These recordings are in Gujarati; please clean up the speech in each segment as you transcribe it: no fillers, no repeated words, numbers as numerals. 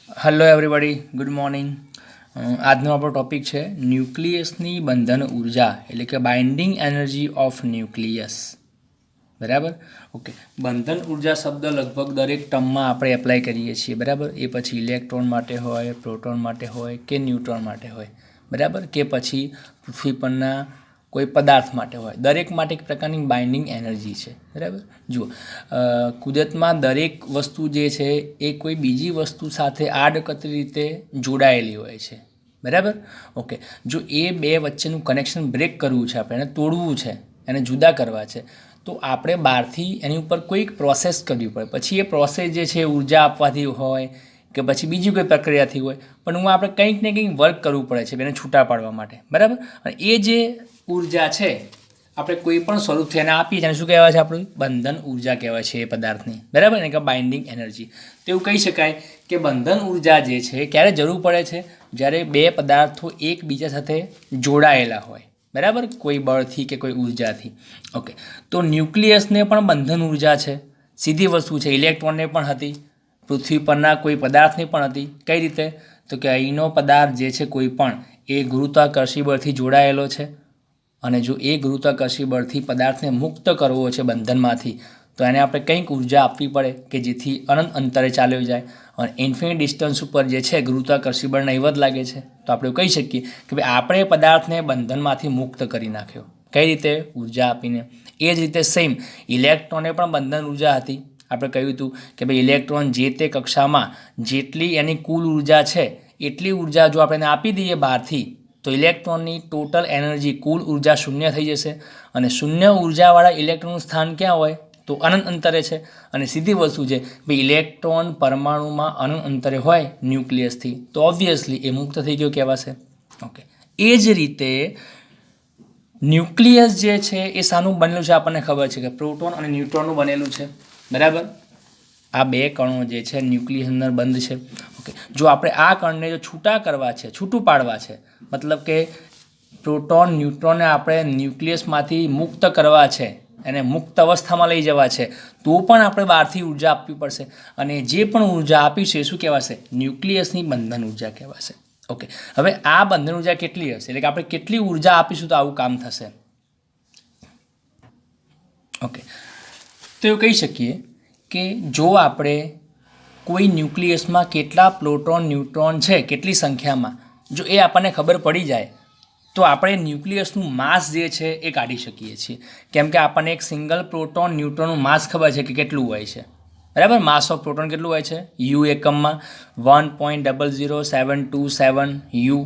Hello everybody, good morning. આજનો આપણો ટોપિક છે ન્યુક્લિયસની બંધન ઉર્જા, એટલે કે બાઇન્ડિંગ એનર્જી ઓફ ન્યુક્લિયસ. બરાબર. ઓકે. બંધન ઉર્જા શબ્દ લગભગ દરેક ટર્મમાં આપણે એપ્લાય કરીએ છીએ. બરાબર. એ પછી ઇલેક્ટ્રોન માટે હોય, પ્રોટોન માટે હોય કે ન્યુટ્રોન માટે હોય. બરાબર. કે પછી પૃથ્વી પરના કોઈ પદાર્થ માટે હોય, દરેક માટે એક પ્રકારની બાઇન્ડિંગ એનર્જી છે. બરાબર. જુઓ, કુદરતમાં દરેક વસ્તુ જે છે એ કોઈ બીજી વસ્તુ સાથે આડકતરી રીતે જોડાયેલી હોય છે. બરાબર. ઓકે. જો એ બે વચ્ચેનું કનેક્શન બ્રેક કરવું છે, આપણે એને તોડવું છે, એને જુદા કરવા છે, તો આપણે બહારથી એની ઉપર કોઈક પ્રોસેસ કરવી પડે. પછી એ પ્રોસેસ જે છે ઉર્જા આપવાથી હોય કે પછી બીજી કોઈ પ્રક્રિયાથી હોય, પણ હું આપણે કંઈક ને કંઈક વર્ક કરવું પડે છે એને છૂટા પાડવા માટે. બરાબર. અને એ જે ઉર્જા છે આપણે કોઈ પણ સ્વરૂપથી એને આપીએ છીએ, શું કહેવાય છે? આપણું બંધન ઉર્જા કહેવાય છે એ પદાર્થની. બરાબર. એને કે બાઇન્ડિંગ એનર્જી. તો એવું કહી શકાય કે બંધન ઉર્જા જે છે ક્યારે જરૂર પડે છે? જ્યારે બે પદાર્થો એકબીજા સાથે જોડાયેલા હોય. બરાબર. કોઈ બળથી કે કોઈ ઉર્જાથી. ઓકે. તો ન્યુક્લિયસને પણ બંધન ઉર્જા છે, સીધી વસ્તુ છે. ઇલેક્ટ્રોનને પણ હતી, પૃથ્વી પરના કોઈ પદાર્થને પણ હતી. કઈ રીતે? તો કે અહીંનો પદાર્થ જે છે કોઈ પણ એ ગુરુત્વાકર્ષી બળથી જોડાયેલો છે, અને જો એ ગુરુત્વાકર્ષી બળથી પદાર્થને મુક્ત કરવો છે બંધનમાંથી, તો એને આપણે કંઈક ઉર્જા આપવી પડે કે જેથી અનંત અંતરે ચાલ્યો જાય. અને ઇન્ફિનિટ ડિસ્ટન્સ ઉપર જે છે ગુરુત્વાકર્ષી બળ નહીવત લાગે છે. તો આપણે કહી શકીએ કે ભાઈ આપણે પદાર્થને બંધનમાંથી મુક્ત કરી નાખ્યો. કઈ રીતે? ઉર્જા આપીને. એ જ રીતે સેમ ઇલેક્ટ્રોનને પણ બંધન ઉર્જા હતી. આપણે કહ્યું હતું કે ભાઈ ઇલેક્ટ્રોન જે તે કક્ષામાં જેટલી એની કુલ ઉર્જા છે એટલી ઉર્જા જો આપણે એને આપી દઈએ બહારથી, તો ઇલેક્ટ્રોનની ટોટલ એનર્જી, કુલ ઉર્જા શૂન્ય થઈ જશે. અને શૂન્ય ઉર્જાવાળા ઇલેક્ટ્રોનનું સ્થાન ક્યાં હોય? તો અનંત અંતરે છે. અને સીધી વસ્તુ છે ભાઈ ઇલેક્ટ્રોન પરમાણુમાં અનંત અંતરે હોય ન્યુક્લિયસથી, તો ઓબ્વિયસલી એ મુક્ત થઈ ગયો કહેવાશે. ઓકે. એ જ રીતે ન્યુક્લિયસ જે છે એ શાનું બનેલું છે? આપણને ખબર છે કે પ્રોટોન અને ન્યુટ્રોનનું બનેલું છે. બરાબર. આ બે કણો જે છે ન્યુક્લિયસ અંદર બંધ છે. ઓકે. જો આપણે આ કણને જો છૂટા કરવા છે, છૂટું પાડવા છે, મતલબ કે પ્રોટોન ન્યુટ્રોનને આપણે ન્યુક્લિયસમાંથી મુક્ત કરવા છે, એને મુક્ત અવસ્થામાં લઈ જવા છે, તો પણ આપણે બહારથી ઉર્જા આપવી પડશે. અને જે પણ ઉર્જા આપીશું એ શું કહેવાશે? ન્યુક્લિયસની બંધન ઉર્જા કહેવાશે. ઓકે. હવે આ બંધન ઉર્જા કેટલી હશે, એટલે કે આપણે કેટલી ઉર્જા આપીશું તો આવું કામ થશે? ઓકે. તો એવું કહી શકીએ કે જો આપણે કોઈ ન્યુક્લિયસમાં કેટલા પ્રોટોન ન્યુટ્રોન છે, કેટલી સંખ્યામાં, જો એ આપણને ખબર પડી જાય તો આપણે ન્યુક્લિયસનું માસ જે છે એ કાઢી શકીએ છીએ. કેમ કે આપણને એક સિંગલ પ્રોટોન ન્યુટ્રોનનું માસ ખબર છે કે કેટલું હોય છે. બરાબર. માસ ઓફ પ્રોટોન કેટલું હોય છે? યુ એકમમાં 1.00727 યુ,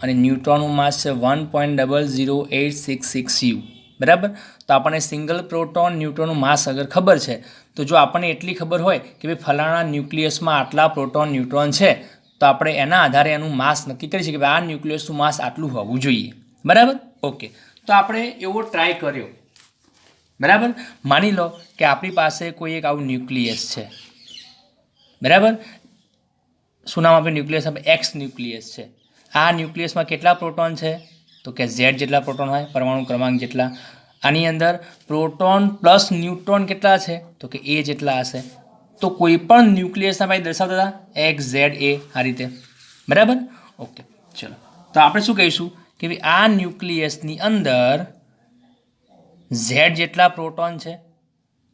અને ન્યુટ્રોનનું માસ છે 1.00866 યુ. બરાબર. તો આપણને સિંગલ પ્રોટોન ન્યુટ્રોનનું માસ અગર ખબર છે, તો જો આપણને એટલી ખબર હોય કે ભાઈ ફલાણા ન્યુક્લિયસમાં આટલા પ્રોટોન ન્યુટ્રોન છે, તો આપણે એના આધારે એનું માસ નક્કી કરી શકીએ કે આ ન્યુક્લિયસનું માસ આટલું હોવું જોઈએ. બરાબર. ઓકે. તો આપણે એવો ટ્રાય કર્યો. બરાબર. માની લો કે આપણી પાસે કોઈ એક આવું ન્યુક્લિયસ છે. બરાબર. શું નામ આપણે ન્યુક્લિયસ આપણે? એક્સ ન્યુક્લિયસ છે. આ ન્યુક્લિયસમાં કેટલા પ્રોટોન છે? તો કે ઝેડ જેટલા પ્રોટોન હોય, પરમાણુ ક્રમાંક જેટલા. આની અંદર પ્રોટોન પ્લસ ન્યુટ્રોન કેટલા છે? તો કે એ જેટલા હશે. તો કોઈ પણ ન્યુક્લિયસના ભાઈ દર્શાવતા હતા એક્સ ઝેડ એ આ રીતે. બરાબર. ઓકે. ચલો, તો આપણે શું કહીશું કે ભાઈ આ ન્યુક્લિયસની અંદર ઝેડ જેટલા પ્રોટોન છે,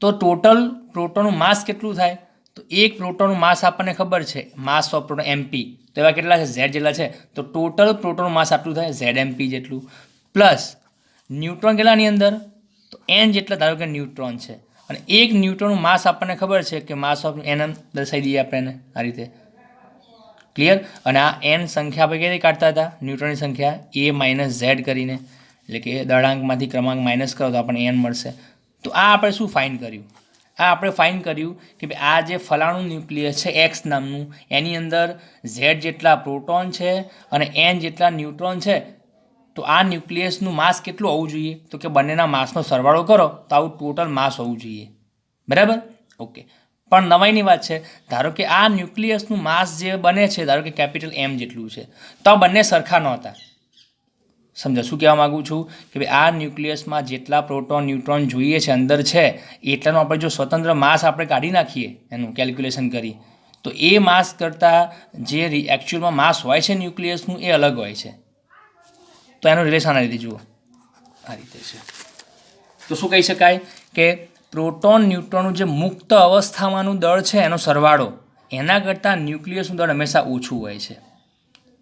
તો ટોટલ પ્રોટોનનું માસ કેટલું થાય? તો એક પ્રોટોનનું માસ આપણને ખબર છે, માસ ઓફ પ્રોટોન એમપી. તો એવા કેટલા છે? ઝેડ જેટલા છે. તો ટોટલ પ્રોટોનનું માસ આટલું થાય, ઝેડ એમપી જેટલું. પ્લસ ન્યુટ્રોન કેટલાની અંદર? તો એન જેટલા ધારો કે ન્યુટ્રોન છે. અને એક ન્યુટ્રોનનું માસ આપણને ખબર છે કે માસ ઓફ એન દર્શાવી દઈએ આપણે એને આ રીતે. ક્લિયર? અને આ એન સંખ્યા આપણે કઈ રીતે કાઢતા હતા? ન્યુટ્રોનની સંખ્યા એ માઇનસ ઝેડ કરીને, એટલે કે દળાંકમાંથી ક્રમાંક માઇનસ કરો તો આપણને એન મળશે. તો આ આપણે શું ફાઇન કર્યું? આ આપણે ફાઇન કર્યું કે ભાઈ આ જે ફલાણું ન્યુક્લિયસ છે એક્સ નામનું, એની અંદર ઝેડ જેટલા પ્રોટોન છે અને એન જેટલા ન્યુટ્રોન છે. તો આ ન્યુક્લિયસનું માસ કેટલું હોવું જોઈએ? તો કે બંનેના માસનો સરવાળો કરો તો આવું ટોટલ માસ હોવું જોઈએ. બરાબર. ઓકે. પણ નવાઈની વાત છે, ધારો કે આ ન્યુક્લિયસનું માસ જે બને છે, ધારો કે કેપિટલ એમ જેટલું છે, તો આ બંને સરખા નહોતા. સમજો શું કહેવા માગું છું કે ભાઈ આ ન્યુક્લિયસમાં જેટલા પ્રોટોન ન્યુટ્રોન જોઈએ છે અંદર છે, એટલાનું આપણે જો સ્વતંત્ર માસ આપણે કાઢી નાખીએ એનું કેલ્ક્યુલેશન કરી, તો એ માસ કરતાં જે એકચ્યુઅલમાં માસ હોય છે ન્યુક્લિયસનું એ અલગ હોય છે. તો એનું રિલેશન આ રીતે જુઓ, આ રીતે છે. તો શું કહી શકાય કે પ્રોટોન ન્યુટ્રોનનું જે મુક્ત અવસ્થામાંનું દળ છે એનો સરવાળો એના કરતાં ન્યુક્લિયસનું દળ હંમેશા ઓછું હોય છે.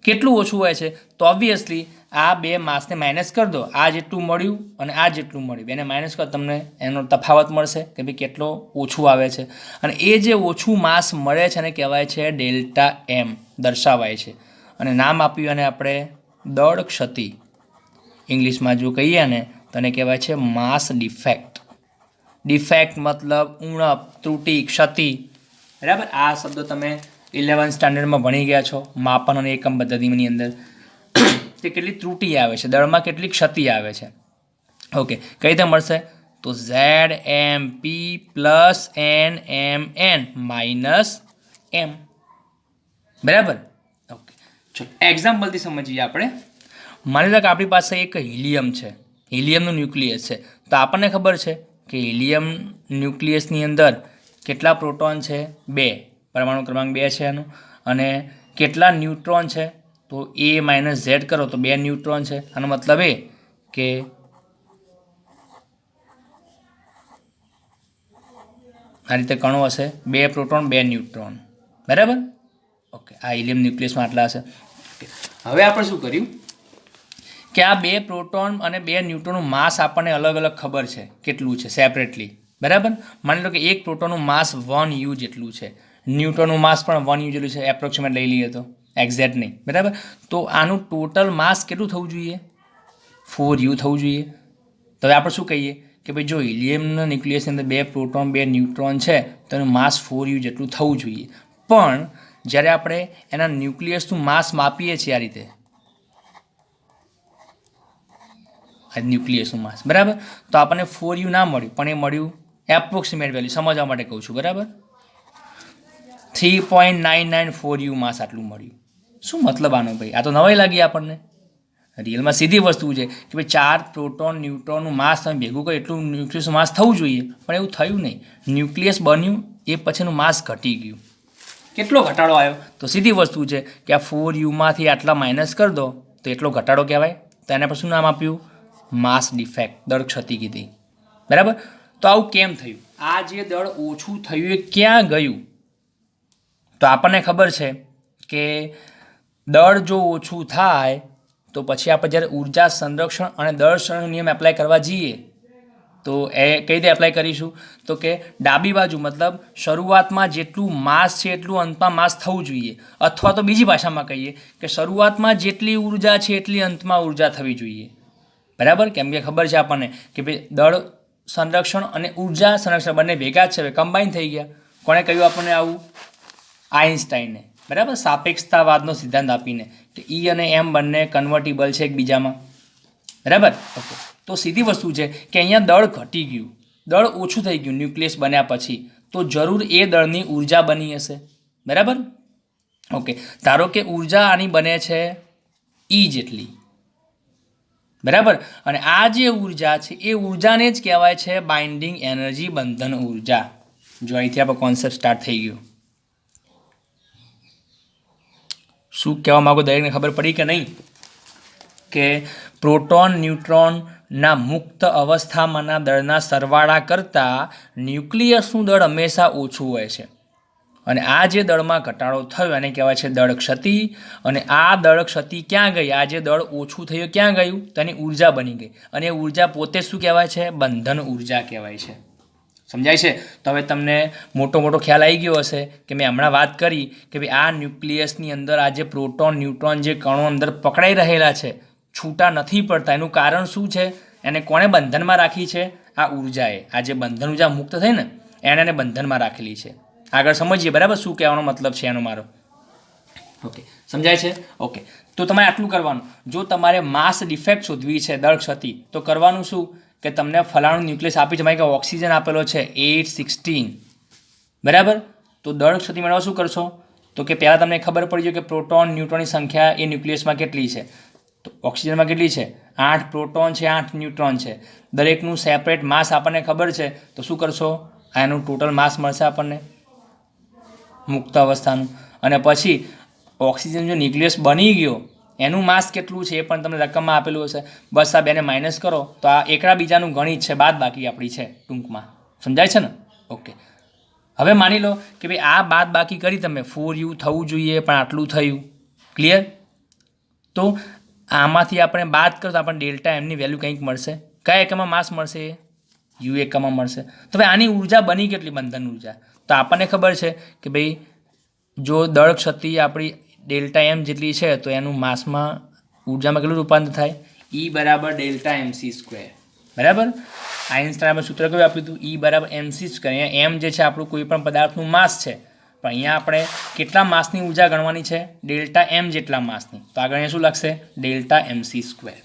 કેટલું ઓછું હોય છે? તો ઓબ્વિયસલી આ બે માસને માઇનસ કરી દો, આ જેટલું મળ્યું અને આ જેટલું મળ્યું, બેને માઇનસ કરો, તમને એનો તફાવત મળશે કે ભાઈ કેટલો ઓછું આવે છે. અને એ જે ઓછું માસ મળે છે એને કહેવાય છે ડેલ્ટા એમ, દર્શાવાય છે. અને નામ આપ્યું અને આપણે દળ ક્ષતિ, ઇંગ્લિશમાં જો કહીએ ને તો એને કહેવાય છે માસ ડિફેક્ટ. ડિફેક્ટ મતલબ ઉણપ, ત્રુટિ, ક્ષતિ. બરાબર, આ શબ્દો તમે 11th સ્ટાન્ડર્ડમાં ભણી ગયા છો માપન અને એકમ પદ્ધતિની અંદર કે કેટલી ત્રુટિ આવે છે, દળમાં કેટલી ક્ષતિ આવે છે. ઓકે, કઈ રીતે મળશે? તો ZMP plus NMN minus M. બરાબર. ઓકે, ચલો એક્ઝામ્પલથી સમજીએ આપણે. માની લો કે આપણી પાસે એક હિલિયમ છે, હિલિયમનું ન્યુક્લિયસ છે. તો આપણને ખબર છે કે હિલિયમ ન્યુક્લિયસની અંદર કેટલા પ્રોટોન છે? 2, પરમાણુ ક્રમાંક 2 છે એનું. અને કેટલા ન્યુટ્રોન છે? તો A - Z કરો તો 2 ન્યુટ્રોન છે. આનો મતલબ એ કે આ રીતે કણો હશે, 2 પ્રોટોન 2 ન્યુટ્રોન. બરાબર. ઓકે, આ હિલિયમ ન્યુક્લિયસમાં આટલા હશે. હવે આપણે શું કર્યું કે આ 2 પ્રોટોન અને 2 ન્યુટ્રોનનું માસ આપણને અલગ અલગ ખબર છે કેટલું છે સેપરેટલી. બરાબર. માની લો કે એક પ્રોટોનનું માસ 1 U જેટલું છે, ન્યુટ્રોનનું માસ પણ 1 U જેટલું છે, એપ્રોક્સિમેટ લઈ લઈએ તો, એક્ઝેક્ટ નહીં. બરાબર. તો આનું ટોટલ માસ કેટલું થવું જોઈએ? 4 U થવું જોઈએ. તો હવે આપણે શું કહીએ કે ભાઈ જો હિલિયમના ન્યુક્લિયસની અંદર 2 પ્રોટોન 2 ન્યુટ્રોન છે તો એનું માસ 4 U જેટલું થવું જોઈએ. પણ જ્યારે આપણે એના ન્યુક્લિયસનું માસ માપીએ છીએ આ રીતે, આ ન્યુક્લિયસનું માસ, બરાબર, તો આપણને 4 U ના મળ્યું, પણ એ મળ્યું એપ્રોક્સિમેટ વેલ્યુ, સમજવા માટે કહું છું. બરાબર, 3.994 U માસ આટલું મળ્યું. શું મતલબ આનો ભાઈ? આ તો નવાઈ લાગી આપણને. રિયલમાં સીધી વસ્તુ છે કે ભાઈ 4 પ્રોટોન ન્યુટ્રોનનું માસ તમે ભેગું કરો એટલું ન્યુક્લિયસનું માસ થવું જોઈએ, પણ એવું થયું નહીં. ન્યુક્લિયસ બન્યું એ પછીનું માસ ઘટી ગયું. કેટલો ઘટાડો આવ્યો? તો સીધી વસ્તુ છે કે આ 4 Uમાંથી આટલા માઇનસ કરી દો તો એટલો ઘટાડો કહેવાય. તો એના પર શું નામ આપ્યું? માસ ડિફેક્ટ, દળ ક્ષતિ કીધી. બરાબર. તો આવું કેમ થયું? આ જે દળ ઓછું થયું એ ક્યાં ગયું? તો આપણને ખબર છે કે દળ જો ઓછું થાય તો પછી આપણે જ્યારે ઉર્જા સંરક્ષણ અને દળ સંરક્ષણ નિયમ એપ્લાય કરવા જઈએ તો એ કઈ રીતે એપ્લાય કરીશું? તો કે ડાબી બાજુ મતલબ શરૂઆતમાં જેટલું માસ છે એટલું અંતમાં માસ થવું જોઈએ, અથવા તો બીજી ભાષામાં કહીએ કે શરૂઆતમાં જેટલી ઉર્જા છે એટલી અંતમાં ઉર્જા થવી જોઈએ. બરાબર. કેમ કે ખબર છે આપણને કે ભાઈ દળ સંરક્ષણ અને ઉર્જા સંરક્ષણ બંને ભેગા જ છે, કમ્બાઈન થઈ ગયા. કોણે કહ્યું આપણને આવું? આઇન્સ્ટાઈને. બરાબર, સાપેક્ષતાવાદનો સિદ્ધાંત આપીને કે E અને M બંને કન્વર્ટિબલ છે એકબીજામાં. બરાબર. ઓકે, તો સીધી વસ્તુ છે કે અહીંયા દળ ઘટી ગયું, દળ ઓછું થઈ ગયું ન્યુક્લિયસ બન્યા પછી, તો જરૂર એ દળની ઉર્જા બની હશે. બરાબર. ઓકે, ધારો કે ઉર્જા આની બને છે E જેટલી. બરાબર. અને આ જે ઉર્જા છે એ ઉર્જાને જ કહેવાય છે બાઇન્ડિંગ એનર્જી, બંધન ઉર્જા. જો અહીંથી આપણો કોન્સેપ્ટ સ્ટાર્ટ થઈ ગયો. શું કહેવા માગો દરેકને ખબર પડી કે નહીં? કે પ્રોટોન ન્યુટ્રોનના મુક્ત અવસ્થામાંના દળના સરવાળા કરતાં ન્યુક્લિયસનું દળ હંમેશા ઓછું હોય છે. અને આ જે દળમાં ઘટાડો થયો એને કહેવાય છે દળ ક્ષતિ. અને આ દળ ક્ષતિ ક્યાં ગઈ? આ જે દળ ઓછું થયું ક્યાં ગયું? તો એની ઉર્જા બની ગઈ. અને એ ઉર્જા પોતે શું કહેવાય છે? બંધન ઉર્જા કહેવાય છે. સમજાય છે? તો હવે તમને મોટો ખ્યાલ આવી ગયો હશે કે મેં હમણાં વાત કરી કે ભાઈ આ ન્યુક્લિયસની અંદર આ જે પ્રોટોન ન્યુટ્રોન જે કણો અંદર પકડાઈ રહેલા છે, છૂટા નથી પડતા, એનું કારણ શું છે? એને કોણે બંધનમાં રાખી છે? આ ઉર્જાએ. આ જે બંધન ઉર્જા મુક્ત થઈ ને એને બંધનમાં રાખેલી છે. આગળ સમજીએ. બરાબર, શું કહેવાનો મતલબ છે એનો મારો? ઓકે, સમજાય છે? ઓકે, તો તમારે આટલું કરવાનું. જો તમારે માસ ડિફેક્ટ શોધવી છે, દળ ક્ષતિ, તો કરવાનું શું કે તમને ફલાણું ન્યુક્લિયસ આપી છે, કે ઓક્સિજન આપેલો છે 816. બરાબર. તો દળ ક્ષતિ મેળવવા શું કરશો? તો કે પહેલાં તમને ખબર પડી જાય કે પ્રોટોન ન્યુટ્રોનની સંખ્યા એ ન્યુક્લિયસમાં કેટલી છે. તો ઓક્સિજનમાં કેટલી છે? 8 પ્રોટોન છે, 8 ન્યુટ્રોન છે. દરેકનું સેપરેટ માસ આપણને ખબર છે. તો શું કરશો? આનું ટોટલ માસ મળશે આપણને. મુક્ત અવસ્થાનું. અને પછી ઓક્સિજન જો ન્યુક્લિયસ બની ગયો એનું માસ કેટલું છે એ પણ તમને રકમમાં આપેલું હશે. બસ આ બેને માઇનસ કરો તો આ એકડા બીજાનું ગણિત છે, બાદ બાકી આપણી છે ટૂંકમાં. સમજાય છે ને? ઓકે. હવે માની લો કે ભાઈ આ બાદ બાકી કરી તમે 4u થવું જોઈએ પણ આટલું થયું. ક્લિયર? તો આમાંથી આપણે બાદ કરો તો આપણને ડેલ્ટા એમની વેલ્યુ કંઈક મળશે. કયા એકમમાં માસ મળશે? યુ એકમમાં મળશે. તો ભાઈ આની ઉર્જા બની કેટલી, બંધન ઉર્જા? તો આપણને ખબર છે કે ભાઈ જો દળ ક્ષતિ આપણી ડેલ્ટા એમ જેટલી છે તો એનું માસમાં ઉર્જામાં કેટલું રૂપાંતર થાય? E બરાબર ડેલ્ટા MC સ્ક્વેર. બરાબર? આઈન્સ્ટાઈન આપણે સૂત્ર કયું આપ્યું હતું? E બરાબર MC સ્ક્વેર. અહીંયા એમ જે છે આપણું કોઈ પણ પદાર્થનું માસ છે, પણ અહીંયા આપણે કેટલા માસની ઉર્જા ગણવાની છે? ડેલ્ટા એમ જેટલા માસની. તો આગળ અહીંયા શું લાગશે? Delta MC square.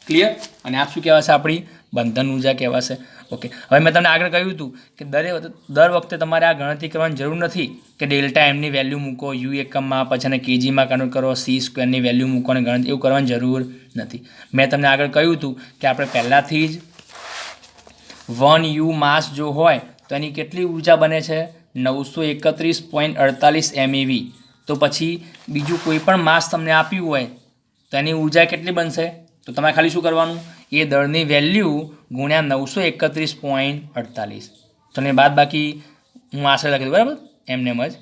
ક્લિયર? અને આ શું કહેવાશે? આપણી બંધન ઉર્જા કહેવાશે. ઓકે. હવે મેં તમને આગળ કહ્યું હતું કે દર વખતે તમારે આ ગણતરી કરવાની જરૂર નથી કે ડેલ્ટા એમની વેલ્યુ મૂકો યુ એકમમાં, પછી એને કેજીમાં કન્વર્ટ કરો, સી સ્ક્વેરની વેલ્યુ મૂકો અને ગણતરી એવું કરવાની જરૂર નથી. મેં તમને આગળ કહ્યું હતું કે આપણે પહેલાંથી જ 1u માસ જો હોય તો એની કેટલી ઉર્જા બને છે? 931.48 MeV. તો પછી બીજું કોઈ પણ માસ તમને આપ્યું હોય તો એની ઉર્જા કેટલી બનશે? તો તમારે ખાલી શું કરવાનું? એ દળની વેલ્યુ ગુણ્યા 931.48. તો ને બાદ બાકી હું આશરે લખી દઉં, બરાબર? એમને જ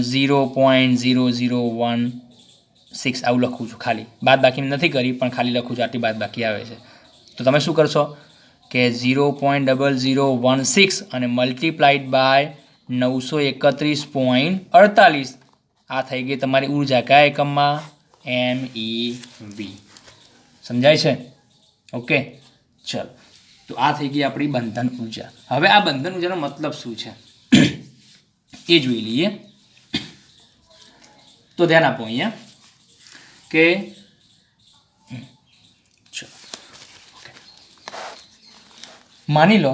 0.0016 આવું લખું છું. ખાલી બાદ બાકી નથી કરી પણ ખાલી લખું છું, આટલી બાદ બાકી આવે છે. તો તમે શું કરશો કે 0.0016 અને મલ્ટીપ્લાઈડ બાય 931.48. આ થઈ ગઈ તમારી ઉર્જા. કયા એકમમાં? MEV. સમજાય છે? ઓકે. ચલો, તો આ થઈ ગઈ આપણી બંધન ઉર્જા. હવે આ બંધન ઉર્જાનો મતલબ શું છે એ જોઈ લઈએ. તો ધ્યાન આપો અહીંયા કે ચલો માની લો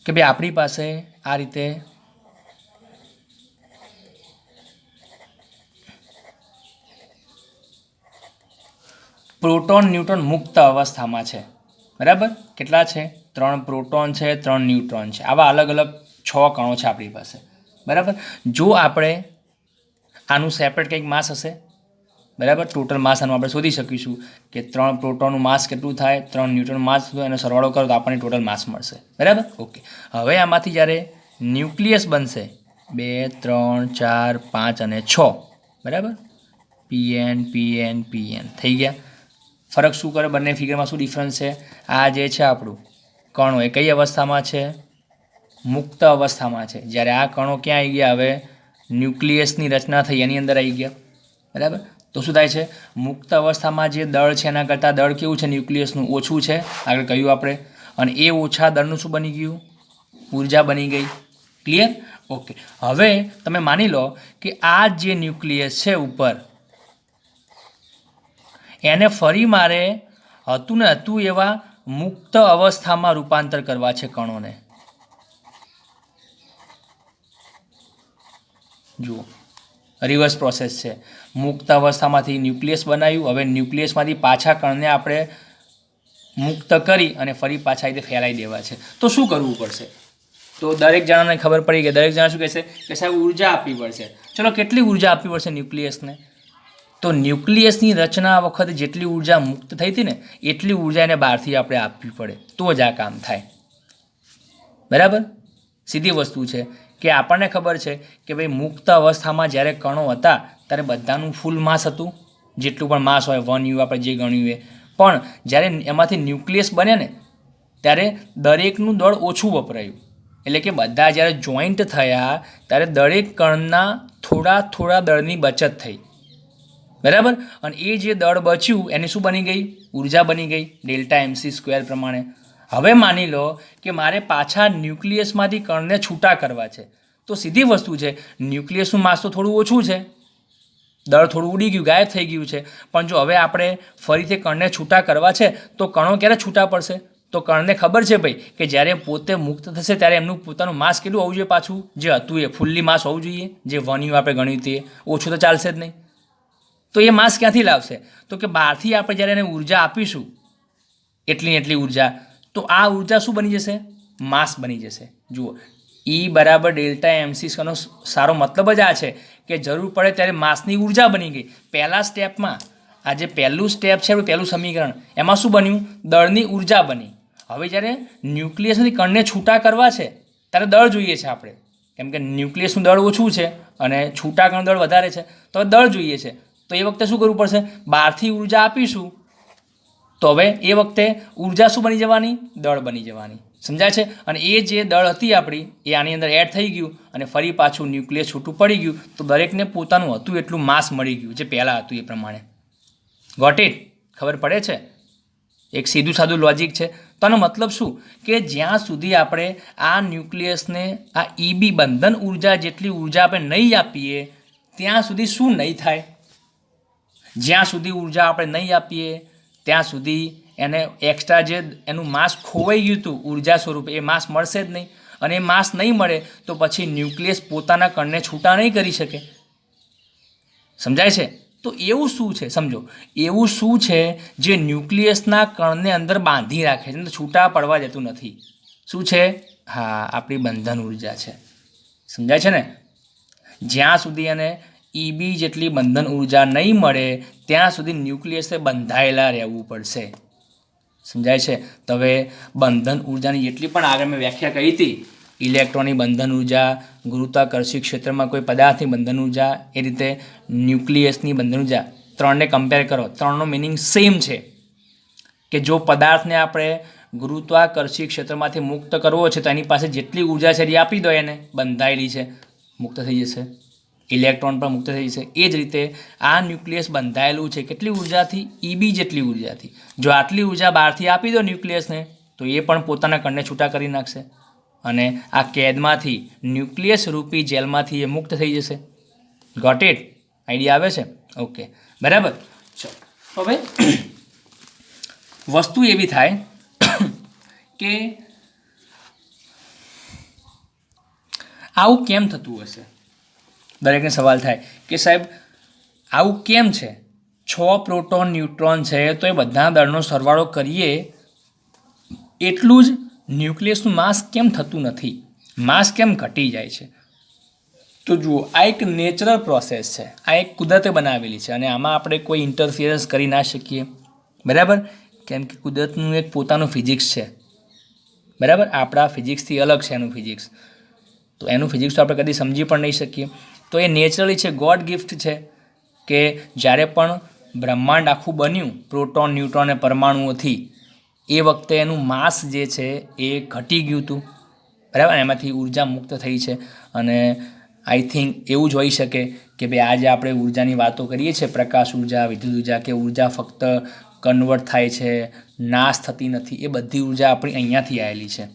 કે ભાઈ આપણી પાસે આ રીતે પ્રોટોન ન્યુટ્રોન મુક્ત અવસ્થામાં છે. બરાબર? કેટલા છે? 3 પ્રોટોન છે, 3 ન્યુટ્રોન છે. આવા અલગ અલગ 6 કણો છે આપણી પાસે. બરાબર? જો આપણે આનું સેપરેટ કંઈક માસ હશે, બરાબર? ટોટલ માસ આનું આપણે શોધી શકીશું કે 3 પ્રોટોનનું માસ કેટલું થાય, 3 ન્યુટ્રોન માસ થાય, એનો સરવાળો કરો તો આપણને ટોટલ માસ મળશે. બરાબર? ઓકે. હવે આમાંથી જ્યારે ન્યુક્લિયસ બનશે 2, 3, 4, 5 અને 6, બરાબર? PN PN PN થઈ ગયા. ફરક શું કરે? બંને ફિગરમાં શું ડિફરન્સ છે? આ જે છે આપણું કણો એ કઈ અવસ્થામાં છે? મુક્ત અવસ્થામાં છે. જ્યારે આ કણો ક્યાં આવી ગયા? હવે ન્યુક્લિયસની રચના થઈ એની અંદર આવી ગયા. બરાબર? તો શું થાય છે? મુક્ત અવસ્થામાં જે દળ છે એના કરતાં દળ કેવું છે? ન્યુક્લિયસનું ઓછું છે, આગળ કહ્યું આપણે. અને એ ઓછા દળનું શું બની ગયું? ઉર્જા બની ગઈ. ક્લિયર? ઓકે. હવે તમે માની લો કે આ જે ન્યુક્લિયસ છે ઉપર, એને ફરી મારે હતું ને હતું એવા મુક્ત અવસ્થામાં રૂપાંતર કરવા છે કણોને. જુઓ, રિવર્સ પ્રોસેસ છે. મુક્ત અવસ્થામાંથી ન્યુક્લિયસ બનાવ્યું, હવે ન્યુક્લિયસમાંથી પાછા કણને આપણે મુક્ત કરી અને ફરી પાછા રીતે ફેલાઈ દેવા છે. તો શું કરવું પડશે? તો દરેક જણાને ખબર પડી કે દરેક જણા શું કહેશે કે સાહેબ ઉર્જા આપવી પડશે. ચલો, કેટલી ઉર્જા આપવી પડશે ન્યુક્લિયસને? તો ન્યુક્લિયસની રચના વખતે જેટલી ઉર્જા મુક્ત થઈ હતી ને એટલી ઉર્જા એને બહારથી આપણે આપવી પડે તો જ આ કામ થાય. બરાબર? સીધી વસ્તુ છે કે આપણને ખબર છે કે ભાઈ મુક્ત અવસ્થામાં જ્યારે કણો હતા ત્યારે બધાનું ફૂલ માસ હતું, જેટલું પણ માસ હોય 1u આપણે જે ગણ્યું એ. પણ જ્યારે એમાંથી ન્યુક્લિયસ બને ને ત્યારે દરેકનું દળ ઓછું વપરાયું. એટલે કે બધા જ્યારે જોઈન્ટ થયા ત્યારે દરેક કણના થોડા થોડા દળની બચત થઈ. બરાબર? અને એ જે દળ બચ્યું એની શું બની ગઈ? ઉર્જા બની ગઈ ડેલ્ટા MC સ્ક્વેર પ્રમાણે. હવે માની લો કે મારે પાછા ન્યુક્લિયસમાંથી કણને છૂટા કરવા છે. તો સીધી વસ્તુ છે, ન્યુક્લિયસનું માસ તો થોડું ઓછું છે, દળ થોડું ઉડી ગયું, ગાયબ થઈ ગયું છે. પણ જો હવે આપણે ફરીથી કણને છૂટા કરવા છે તો કણો ક્યારે છૂટા પડશે? તો કણને ખબર છે ભાઈ કે જ્યારે પોતે મુક્ત થશે ત્યારે એમનું પોતાનું માસ કેટલું હોવું જોઈએ? પાછું જે હતું એ ફૂલ્લી માસ હોવું જોઈએ, જે 1u આપણે ગણ્યું તે. ઓછું તો ચાલશે જ નહીં. તો એ માસ ક્યાંથી લાવશે? તો કે બહારથી આપણે જ્યારે એને ઉર્જા આપીશું એટલી ઉર્જા, તો આ ઉર્જા શું બની જશે? માસ બની જશે. જુઓ, E બરાબર ડેલ્ટા MC સ્ક્વેરનો સારો મતલબ જ આ છે કે જરૂર પડે ત્યારે માસની ઉર્જા બની ગઈ. પહેલા સ્ટેપમાં આ જે પહેલું સ્ટેપ છે પહેલું સમીકરણ એમાં શું બન્યું? દળની ઉર્જા બની. હવે જ્યારે ન્યુક્લિયસમાંથી કણને છૂટા કરવા છે ત્યારે દળ જોઈએ છે આપણે, કેમ કે ન્યુક્લિયસનું દળ ઓછું છે અને છૂટા કણ દળ વધારે છે, તો હવે દળ જોઈએ છે. તો એ વખતે શું કરવું પડશે? બહારથી ઉર્જા આપીશું તો હવે એ વખતે ઉર્જા શું બની જવાની? દળ બની જવાની. સમજાય છે? અને એ જે દળ હતી આપણી એ આની અંદર એડ થઈ ગયું અને ફરી પાછું ન્યુક્લિયસ છૂટું પડી ગયું, તો દરેકને પોતાનું હતું એટલું માસ મળી ગયું જે પહેલાં હતું એ પ્રમાણે. Got it? ખબર પડે છે? એક સીધું સાદું લોજિક છે. તો આનો મતલબ શું કે જ્યાં સુધી આપણે આ ન્યુક્લિયસને આ EB બંધન ઉર્જા જેટલી ઉર્જા આપણે નહીં આપીએ ત્યાં સુધી શું નહીં થાય? જ્યાં સુધી ઉર્જા આપણે નહીં આપીએ ત્યાં સુધી એને એક્સ્ટ્રા જે એનું માસ ખોવાઈ ગયું હતું ઉર્જા સ્વરૂપે એ માસ મળશે જ નહીં. અને એ માસ નહીં મળે તો પછી ન્યુક્લિયસ પોતાના કણને છૂટા નહીં કરી શકે. સમજાય છે? તો એવું શું છે સમજો, એવું શું છે જે ન્યુક્લિયસના કણને અંદર બાંધી રાખે છે, છૂટા પડવા જતું નથી? શું છે? હા, આપણી બંધન ઉર્જા છે. સમજાય છે ને? જ્યાં સુધી એને EB જેટલી બંધન ઉર્જા નહીં મળે ત્યાં સુધી ન્યુક્લિયસે બંધાયેલા રહેવું પડશે. સમજાય છે? તો હવે બંધન ઉર્જાની જેટલી પણ આગળ મેં વ્યાખ્યા કરી હતી, ઇલેક્ટ્રોનની બંધન ઉર્જા, ગુરુત્વાકર્ષી ક્ષેત્રમાં કોઈ પદાર્થની બંધન ઉર્જા, એ રીતે ન્યુક્લિયસની બંધન ઉર્જા, ત્રણને કમ્પેર કરો, ત્રણનો મિનિંગ સેમ છે કે જો પદાર્થને આપણે ગુરુત્વાકર્ષી ક્ષેત્રમાંથી મુક્ત કરવો છે તો એની પાસે જેટલી ઉર્જા છે એ આપી દો, એને બંધાયેલી છે, મુક્ત થઈ જશે. ઇલેક્ટ્રોન પણ મુક્ત થઈ જશે. એ જ રીતે આ ન્યુક્લિયસ બંધાયેલું છે કેટલી ઉર્જાથી? EB જેટલી ઉર્જાથી. જો આટલી ઉર્જા બહારથી આપી દો ન્યુક્લિયસને તો એ પણ પોતાના કણને છૂટા કરી નાખશે અને આ કેદમાંથી ન્યુક્લિયસ રૂપી જેલમાંથી એ મુક્ત થઈ જશે. Got it? આઈડિયા આવે છે? ઓકે, બરાબર. ચલો હવે વસ્તુ એવી થાય કે આવું કેમ થતું હશે? દરેકને સવાલ થાય કે સાહેબ આવું કેમ છે? 6 પ્રોટોન ન્યુટ્રોન છે તો એ બધા દળનો સરવાળો કરીએ એટલું જ ન્યુક્લિયસનું માસ કેમ થતું નથી? માસ કેમ ઘટી જાય છે? તો જુઓ, આ એક નેચરલ પ્રોસેસ છે, આ એક કુદરતે બનાવેલી છે અને આમાં આપણે કોઈ ઇન્ટરફિયરન્સ કરી ના શકીએ. બરાબર? કેમ કે કુદરતનું એક પોતાનું ફિઝિક્સ છે. બરાબર? આપણા ફિઝિક્સથી અલગ છે એનું ફિઝિક્સ. તો એનું ફિઝિક્સ તો આપણે કદી સમજી પણ નહીં શકીએ. તો એ નેચરલી છે, ગોડ ગિફ્ટ છે કે જ્યારે પણ બ્રહ્માંડ આખું બન્યું પ્રોટોન, ન્યુટ્રોન અને પરમાણુઓથી, એ વખતે એનું માસ જે છે એ ઘટી ગયું હતું. બરાબર? એમાંથી ઉર્જા મુક્ત થઈ છે અને આઈ થિંક એવું જ હોઈ શકે કે ભાઈ આજે આપણે ઉર્જાની વાતો કરીએ છીએ, પ્રકાશ ઉર્જા, વિદ્યુત ઉર્જા, કે ઉર્જા ફક્ત કન્વર્ટ થાય છે, નાશ થતી નથી. એ બધી ઉર્જા આપણી અહીંયાથી આવેલી છે,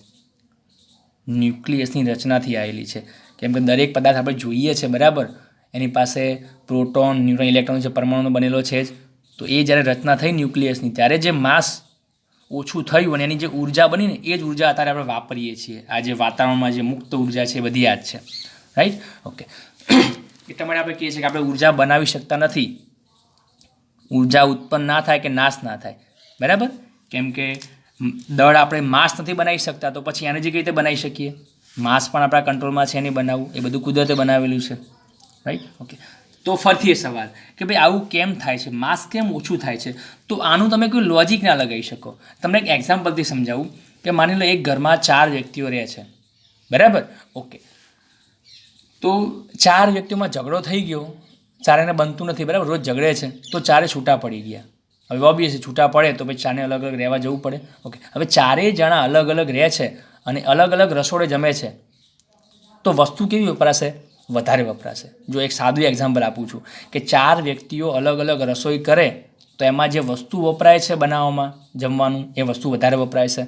ન્યુક્લિયસની રચનાથી આવેલી છે. કેમ કે દરેક પદાર્થ આપણે જોઈએ છે, બરાબર, એની પાસે પ્રોટોન, ન્યુટ્રોન, ઇલેક્ટ્રોન છે, પરમાણુનો બનેલો છે જ. તો એ જ્યારે રચના થઈ ન્યુક્લિયસની ત્યારે જે માસ ઓછું થયું અને એની જે ઉર્જા બની ને એ જ ઉર્જા અત્યારે આપણે વાપરીએ છીએ. આ જે વાતાવરણમાં જે મુક્ત ઉર્જા છે એ બધી આ જ છે. રાઈટ? ઓકે. એટલા માટે આપણે કહીએ છીએ કે આપણે ઉર્જા બનાવી શકતા નથી, ઉર્જા ઉત્પન્ન ના થાય કે નાશ ના થાય. બરાબર? કેમ કે દળ આપણે માસ નથી બનાવી શકતા, તો પછી એનર્જી કઈ રીતે બનાવી શકીએ? માસ પણ આપણા કંટ્રોલમાં છે નહીં બનાવવું, એ બધું કુદરતે બનાવેલું છે. રાઈટ? ઓકે. તો ફરીથી એ સવાલ કે ભાઈ આવું કેમ થાય છે? માસ કેમ ઓછું થાય છે? તો આનું તમે કોઈ લોજિક ના લગાવી શકો. તમને એક એક્ઝામ્પલથી સમજાવું કે માની લો એક ઘરમાં 4 વ્યક્તિઓ રહે છે. બરાબર? ઓકે. તો 4 વ્યક્તિઓમાં ઝઘડો થઈ ગયો, ચારેને બનતું નથી, બરાબર, રોજ ઝઘડે છે, તો 4 છૂટા પડી ગયા. હવે ઓબ્વિયસલી છૂટા પડે તો પછી 4ને અલગ અલગ રહેવા જવું પડે. ઓકે. હવે 4 જણા અલગ અલગ રહે છે અને અલગ અલગ રસોડે જમે છે, તો વસ્તુ કેવી વપરાશે? વધારે વપરાશે. જો એક સાદું એક્ઝામ્પલ આપું છું કે 4 વ્યક્તિઓ અલગ અલગ રસોઈ કરે તો એમાં જે વસ્તુ વપરાય છે બનાવવામાં જમવાનું એ વસ્તુ વધારે વપરાય છે.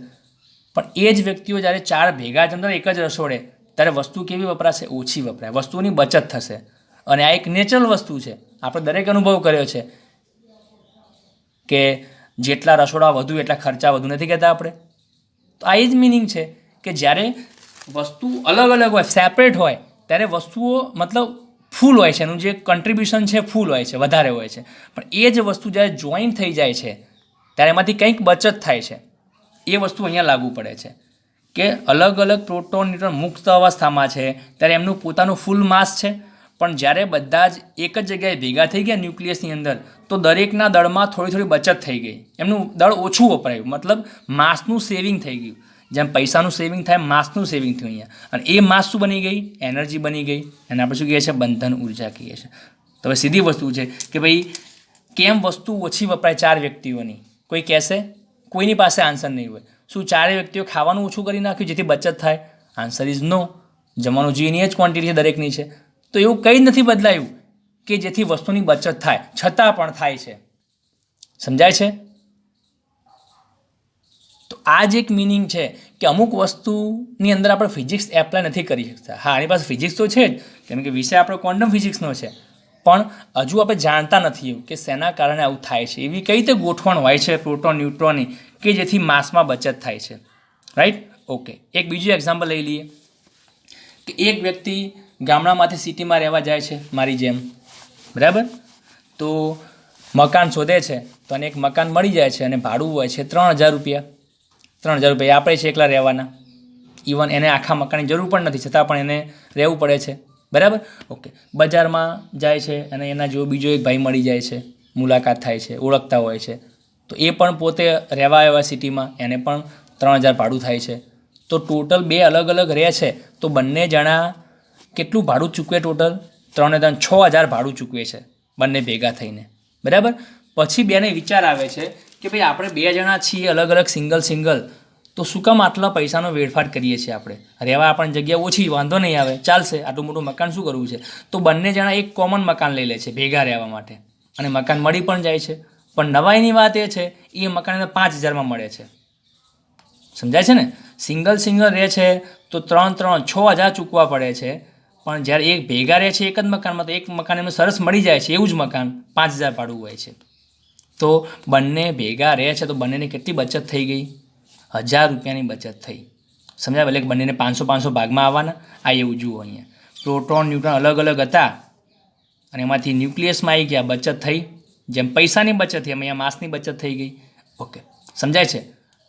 પણ એ જ વ્યક્તિઓ જ્યારે 4 ભેગા જમતા એક જ રસોડે ત્યારે વસ્તુ કેવી વપરાશે? ઓછી વપરાય. વસ્તુની બચત થશે. અને આ એક નેચરલ વસ્તુ છે, આપણે દરેક અનુભવ કર્યો છે કે જેટલા રસોડા વધુ એટલા ખર્ચા વધુ, નથી કહેતા આપણે? તો આ એ જ મિનિંગ છે કે જ્યારે વસ્તુ અલગ અલગ હોય, સેપરેટ હોય, ત્યારે વસ્તુઓ મતલબ ફૂલ હોય છે, એનું જે કન્ટ્રીબ્યુશન છે ફૂલ હોય છે, વધારે હોય છે. પણ એ જ વસ્તુ જ્યારે જોઈન થઈ જાય છે ત્યારે એમાંથી કંઈક બચત થાય છે. એ વસ્તુ અહીંયા લાગુ પડે છે કે અલગ અલગ પ્રોટોન ન્યુટ્રોન મુક્ત અવસ્થામાં છે ત્યારે એમનું પોતાનું ફૂલ માસ છે, પણ જ્યારે બધા જ એક જ જગ્યાએ ભેગા થઈ ગયા ન્યુક્લિયસની અંદર તો દરેકના દળમાં થોડી થોડી બચત થઈ ગઈ, એમનું દળ ઓછું વપરાયું, મતલબ માસનું સેવિંગ થઈ ગયું. જેમ પૈસાનું સેવિંગ થાય માસનું સેવિંગ થયું અહીંયા, અને એ માસ શું બની ગઈ? એનર્જી બની ગઈ. અને આપણે શું કહીએ છીએ? બંધન ઉર્જા કહીએ છીએ. તો હવે સીધી વસ્તુ છે કે ભાઈ કેમ વસ્તુ ઓછી વપરાય 4 વ્યક્તિઓની? કોઈ કહેશે? કોઈની પાસે આન્સર નહીં હોય. શું 4 વ્યક્તિઓ ખાવાનું ઓછું કરી નાખ્યું જેથી બચત થાય? Answer is no. જમવાનું જોઈએની જ ક્વોન્ટિટી છે દરેકની છે, તો એવું કંઈ જ નથી બદલાયું કે જેથી વસ્તુની બચત થાય, છતાં પણ થાય છે. સમજાય છે? તો આ જ એક મિનિંગ છે કે અમુક વસ્તુની અંદર આપણે ફિઝિક્સ એપ્લાય નથી કરી શકતા. હા, આની પાસે ફિઝિક્સ તો છે જ, કેમ કે વિષય આપણો ક્વોન્ટમ ફિઝિક્સનો છે, પણ હજુ આપણે જાણતા નથી એવું કે શેના કારણે આવું થાય છે. એવી કઈ રીતે ગોઠવણ હોય છે પ્રોટોન ન્યુટ્રોનની કે જેથી માસમાં બચત થાય છે. રાઈટ? ઓકે. એક બીજું એક્ઝામ્પલ લઈ લઈએ કે એક વ્યક્તિ ગામડામાંથી સિટીમાં રહેવા જાય છે મારી જેમ, બરાબર? તો મકાન શોધે છે, તો એને એક મકાન મળી જાય છે અને ભાડું હોય છે 3000 રૂપિયા. 3000 રૂપિયા આપણે છે એકલા રહેવાના. ઇવન એને આખા મકાનની જરૂર પણ નથી, છતાં પણ એને રહેવું પડે છે, બરાબર? ઓકે. બજારમાં જાય છે અને એના જેવો બીજો એક ભાઈ મળી જાય છે, મુલાકાત થાય છે, ઓળખતા હોય છે, તો એ પણ પોતે રહેવા આવ્યા સિટીમાં, એને પણ 3000 ભાડું થાય છે. તો ટોટલ 2 અલગ અલગ રહે છે, તો બંને જણા કેટલું ભાડું ચૂકવે? ટોટલ 3 ને 3 6000 ભાડું ચૂકવે છે બંને ભેગા થઈને, બરાબર? પછી બેને વિચાર આવે છે કે ભાઈ આપણે 2 જણા છીએ અલગ અલગ સિંગલ, તો શું કામ આટલા પૈસાનો વેડફાટ કરીએ છીએ? આપણે રહેવા આપણને જગ્યા ઓછી, વાંધો નહીં આવે, ચાલશે, આટલું મોટું મકાન શું કરવું છે? તો બંને જણા એક કોમન મકાન લઈ લે છે ભેગા રહેવા માટે, અને મકાન મળી પણ જાય છે. પણ નવાઈની વાત એ છે એ મકાન 5000માં મળે છે. સમજાય છે ને? સિંગલ રહે છે તો 3 6000 ચૂકવા પડે છે, પણ જ્યારે એક ભેગા રહે છે એક જ મકાનમાં, તો એક મકાન એમને સરસ મળી જાય છે, એવું જ મકાન 5000 ભાડું હોય છે. તો બંને ભેગા રહે છે તો બંનેની કેટલી બચત થઈ ગઈ? 1000 રૂપિયાની બચત થઈ. સમજાય? એટલે બંનેને 500 ભાગમાં આવવાના. આ એવું જુઓ અહીંયા પ્રોટોન ન્યુટ્રોન અલગ અલગ હતા અને એમાંથી ન્યુક્લિયસમાં આવી ગયા, બચત થઈ. જેમ પૈસાની બચત થઈ એમ અહીંયા માસની બચત થઈ ગઈ. ઓકે, સમજાય છે?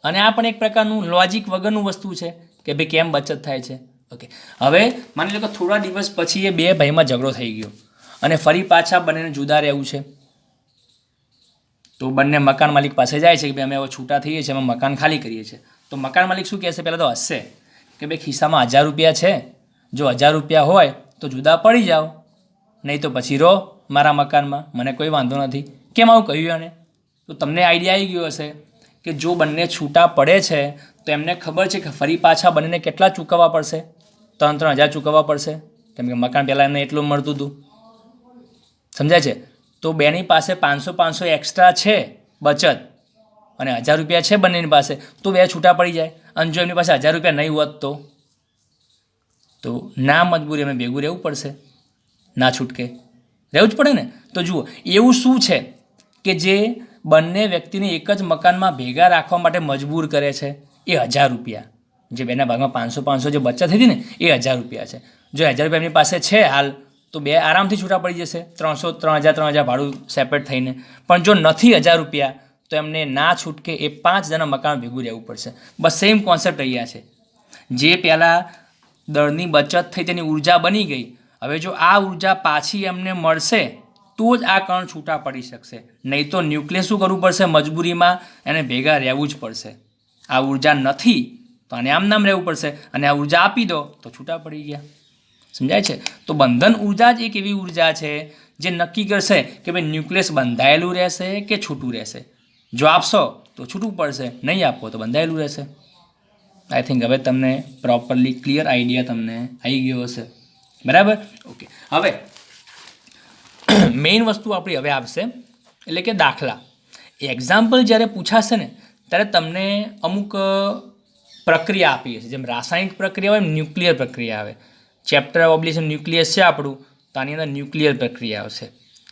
અને આ પણ એક પ્રકારનું લોજિક વગરનું વસ્તુ છે કે ભાઈ કેમ બચત થાય છે. ઓકે. હવે માની લો કે થોડા દિવસ પછી એ 2 ભાઈમાં ઝઘડો થઈ ગયો અને ફરી પાછા બંનેને જુદા રહેવું છે, તો બંને મકાન માલિક પાસે જાય છે કે ભાઈ અમે હવે છૂટા થઈએ છીએ, અમે મકાન ખાલી કરીએ છીએ. તો મકાન માલિક શું કહેશે? પહેલાં તો હસશે કે ભાઈ ખિસ્સામાં 1000 રૂપિયા છે, જો 1000 રૂપિયા હોય તો જુદા પડી જાઓ, નહીં તો પછી રહો મારા મકાનમાં, મને કોઈ વાંધો નથી. કેમ આવું કહ્યું એને? તો તમને આઈડિયા આવી ગયો હશે કે જો બંને છૂટા પડે છે તો એમને ખબર છે કે ફરી પાછા બંનેને કેટલા ચૂકવવા પડશે? 3000 ચૂકવવા પડશે, કેમ કે મકાન પહેલાં એમને એટલું મળતું હતું. સમજાય છે? તો બેની પાસે 500 એક્સ્ટ્રા છે બચત અને 1000 રૂપિયા છે બંનેની પાસે, તો 2 છૂટા પડી જાય. અને જો એમની પાસે 1000 રૂપિયા નહીં હોત તો ના મજબૂરી અમે ભેગું રહેવું પડશે, ના છૂટકે રહેવું જ પડે ને. તો જુઓ એવું શું છે કે જે બંને વ્યક્તિને એક જ મકાનમાં ભેગા રાખવા માટે મજબૂર કરે છે? એ 1000 રૂપિયા. જે બેના ભાગમાં 500 જે બચત થઈ હતી ને એ 1000 રૂપિયા છે. જો 1000 રૂપિયા એમની પાસે છે હાલ, તો 2 આરામથી છૂટા પડી જશે, 3000 ભાડું સેપરેટ થઈને. પણ જો નથી 1000 રૂપિયા તો એમને ના છૂટકે એ 5 જણા મકાન ભેગું રહેવું પડશે. બસ સેમ કોન્સેપ્ટ અહીંયા છે. જે પહેલાં દળની બચત થઈ તેની ઉર્જા બની ગઈ, હવે જો આ ઉર્જા પાછી એમને મળશે તો જ આ કણ છૂટા પડી શકશે, નહીં તો ન્યુક્લિયસ શું કરવું પડશે? મજબૂરીમાં એને ભેગા રહેવું જ પડશે. આ ઉર્જા નથી તો આને આમ નામ રહેવું પડશે, અને આ ઉર્જા આપી દો તો છૂટા પડી ગયા. સમજાય છે? તો બંધન ઉર્જા જ એક એવી ઉર્જા છે જે નક્કી કરશે કે ભાઈ ન્યુક્લિયસ બંધાયેલું રહેશે કે છૂટું રહેશે. જો આપશો તો છૂટું પડશે, નહીં આપો તો બંધાયેલું રહેશે. આઈ થિંક હવે તમને પ્રોપરલી ક્લિયર આઈડિયા તમને આવી ગયો હશે, બરાબર? ઓકે. હવે મેઇન વસ્તુ આપણી હવે આવશે, એટલે કે દાખલા. એક્ઝામ્પલ જ્યારે પૂછાશે ને ત્યારે તમને અમુક પ્રક્રિયા આપી હશે, જેમ રાસાયણિક પ્રક્રિયા હોય, ન્યુક્લિયર પ્રક્રિયા આવે. ચેપ્ટર ઓબ્લિશન ન્યુક્લિયસ છે આપણું, તો આની અંદર ન્યુક્લિયર પ્રક્રિયા આવશે.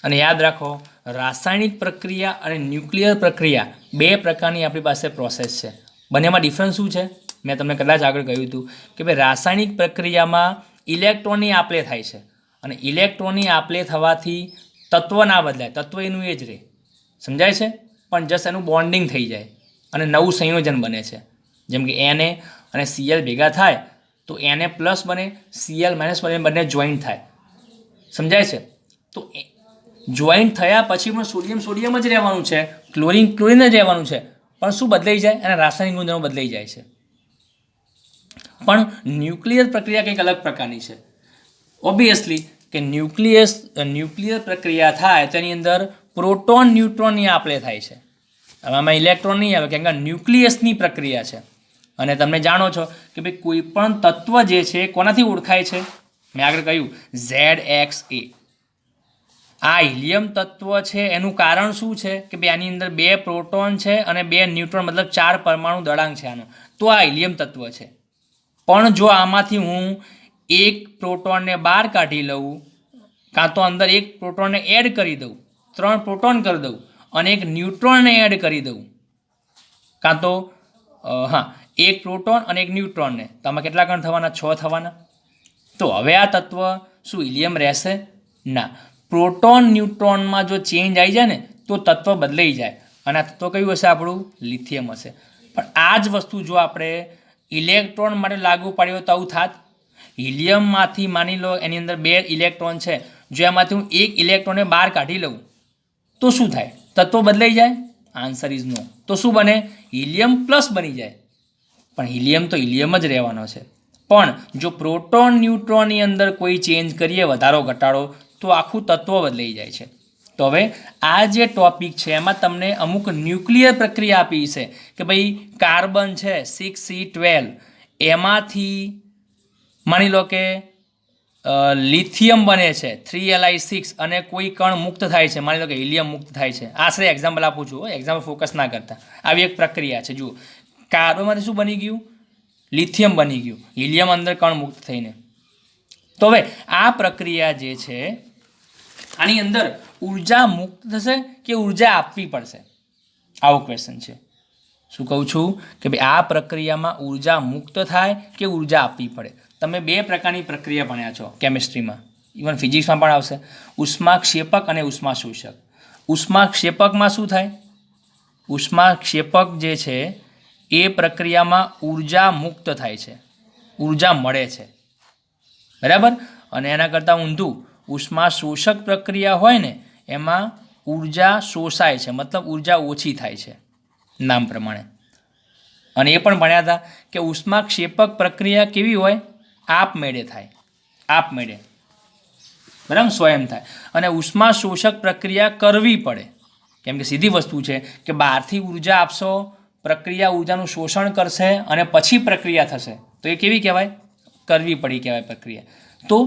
અને યાદ રાખો, રાસાયણિક પ્રક્રિયા અને ન્યુક્લિયર પ્રક્રિયા 2 પ્રકારની આપણી પાસે પ્રોસેસ છે. બંનેમાં ડિફરન્સ શું છે? મેં તમને કદાચ આગળ કહ્યું હતું કે ભાઈ રાસાયણિક પ્રક્રિયામાં ઇલેક્ટ્રોનની આપલે થાય છે, અને ઇલેક્ટ્રોનની આપલે થવાથી તત્વ ના બદલાય, તત્વ એનું એ જ રહે. સમજાય છે? પણ જસ્ટ એનું બોન્ડિંગ થઈ જાય અને નવું સંયોજન બને છે. જેમ કે Na અને Cl ભેગા થાય તો Na પ્લસ બને, Cl માઇનસ બને, બંને જોઈન્ટ થાય. સમજાય છે? તો જોઈન્ટ થયા પછી પણ સોડિયમ જ રહેવાનું છે, ક્લોરિન જ રહેવાનું છે, પણ શું બદલાઈ જાય? એના રાસાયણિક ગુણધર્મો બદલાઈ જાય છે. પણ ન્યુક્લિયર પ્રક્રિયા કંઈક અલગ પ્રકારની છે. ઓબ્વિયસલી કે ન્યુક્લિયર પ્રક્રિયા થાય તેની અંદર પ્રોટોન ન્યુટ્રોનની આપલે થાય છે. આમાં ઇલેક્ટ્રોન નહીં આવે, કેમ કે ન્યુક્લિયસની પ્રક્રિયા છે. અને તમે જાણો છો કે ભાઈ કોઈ પણ તત્વ જે છે કોનાથી ઓળખાય છે? મેં આગળ કહ્યું ZXA. આ હિલિયમ તત્વ છે એનું કારણ શું છે કે ભાઈ આની અંદર 2 પ્રોટોન છે અને 2 ન્યુટ્રોન, મતલબ 4 પરમાણુ દળાંક છે આનો. તો આ હિલિયમ તત્વ છે. પણ જો આમાંથી હું એક પ્રોટોનને બહાર કાઢી લઉં, કાં તો અંદર એક પ્રોટોનને એડ કરી દઉં, 3 પ્રોટોન કરી દઉં અને એક ન્યુટ્રોનને એડ કરી દઉં, કાં તો એક પ્રોટોન અને એક ન્યુટ્રોનને, તો આમાં કેટલા કણ થવાના? 6 થવાના. તો હવે આ તત્વ શું હિલિયમ રહેશે? ના. પ્રોટોન ન્યુટ્રોનમાં જો ચેન્જ આવી જાય ને તો તત્વ બદલાઈ જાય, અને આ તત્વ કયું હશે? આપણું લિથિયમ હશે. પણ આ જ વસ્તુ જો આપણે ઇલેક્ટ્રોન માટે લાગુ પાડ્યો તો આવું થાત. હિલિયમમાંથી માની લો એની અંદર 2 ઇલેક્ટ્રોન છે, જો એમાંથી હું એક ઇલેક્ટ્રોનને બહાર કાઢી લઉં તો શું થાય? તત્વ બદલાઈ જાય? Answer is no. તો શું બને? હિલિયમ પ્લસ બની જાય. પણ હિલિયમ તો હિલિયમ જ રહેવાનો છે. પણ જો પ્રોટોન ન્યુટ્રોનની અંદર કોઈ ચેન્જ કરીએ, વધારો ઘટાડો, તો આખું તત્વ બદલાઈ જાય છે. તો હવે આ જે ટોપિક છે એમાં તમને અમુક ન્યુક્લિયર પ્રક્રિયા આપી છે કે ભાઈ કાર્બન છે 6C12, એમાંથી માની લો કે લિથિયમ બને છે 3Li6 અને કોઈ કણ મુક્ત થાય છે, માની લો કે હિલિયમ મુક્ત થાય છે. આશરે એક્ઝામ્પલ આપું છું, એક્ઝામ્પલ ફોકસ ના કરતા. આવી એક પ્રક્રિયા છે. જુઓ, કાર્બનમાંથી શું બની ગયું? લિથિયમ બની ગયું, હિલિયમ અંદર કણ મુક્ત થઈને. તો હવે આ પ્રક્રિયા જે છે આની અંદર ઉર્જા મુક્ત થશે કે ઉર્જા આપવી પડશે? આવો ક્વેશ્ચન છે. શું કહું છું કે ભાઈ આ પ્રક્રિયામાં ઉર્જા મુક્ત થાય કે ઉર્જા આપવી પડે? તમે 2 પ્રકારની પ્રક્રિયા ભણ્યા છો કેમિસ્ટ્રીમાં, ઇવન ફિઝિક્સમાં પણ આવશે, ઉષ્માક્ષેપક અને ઉષ્માશોષક. ઉષ્માક્ષેપકમાં શું થાય? ઉષ્માક્ષેપક જે છે એ પ્રક્રિયામાં ઉર્જા મુક્ત થાય છે, ઉર્જા મળે છે, બરાબર. અને એના કરતાં ઊંધું ઉષ્માશોષક પ્રક્રિયા હોય ને એમાં ઉર્જા શોષાય છે, મતલબ ઉર્જા ઓછી થાય છે નામ પ્રમાણે. અને એ પણ ભણ્યા હતા કે ઉષ્માક્ષેપક પ્રક્રિયા કેવી હોય? આપમેળે થાય, આપમેળે, બરાબર, સ્વયં થાય. અને ઉષ્માશોષક પ્રક્રિયા કરવી પડે, કેમ કે સીધી વસ્તુ છે કે બહારથી ઉર્જા આપશો, પ્રક્રિયા ઉર્જાનું શોષણ કરશે અને પછી પ્રક્રિયા થશે, તો એ કેવી કહેવાય? કરવી પડી કહેવાય પ્રક્રિયા. તો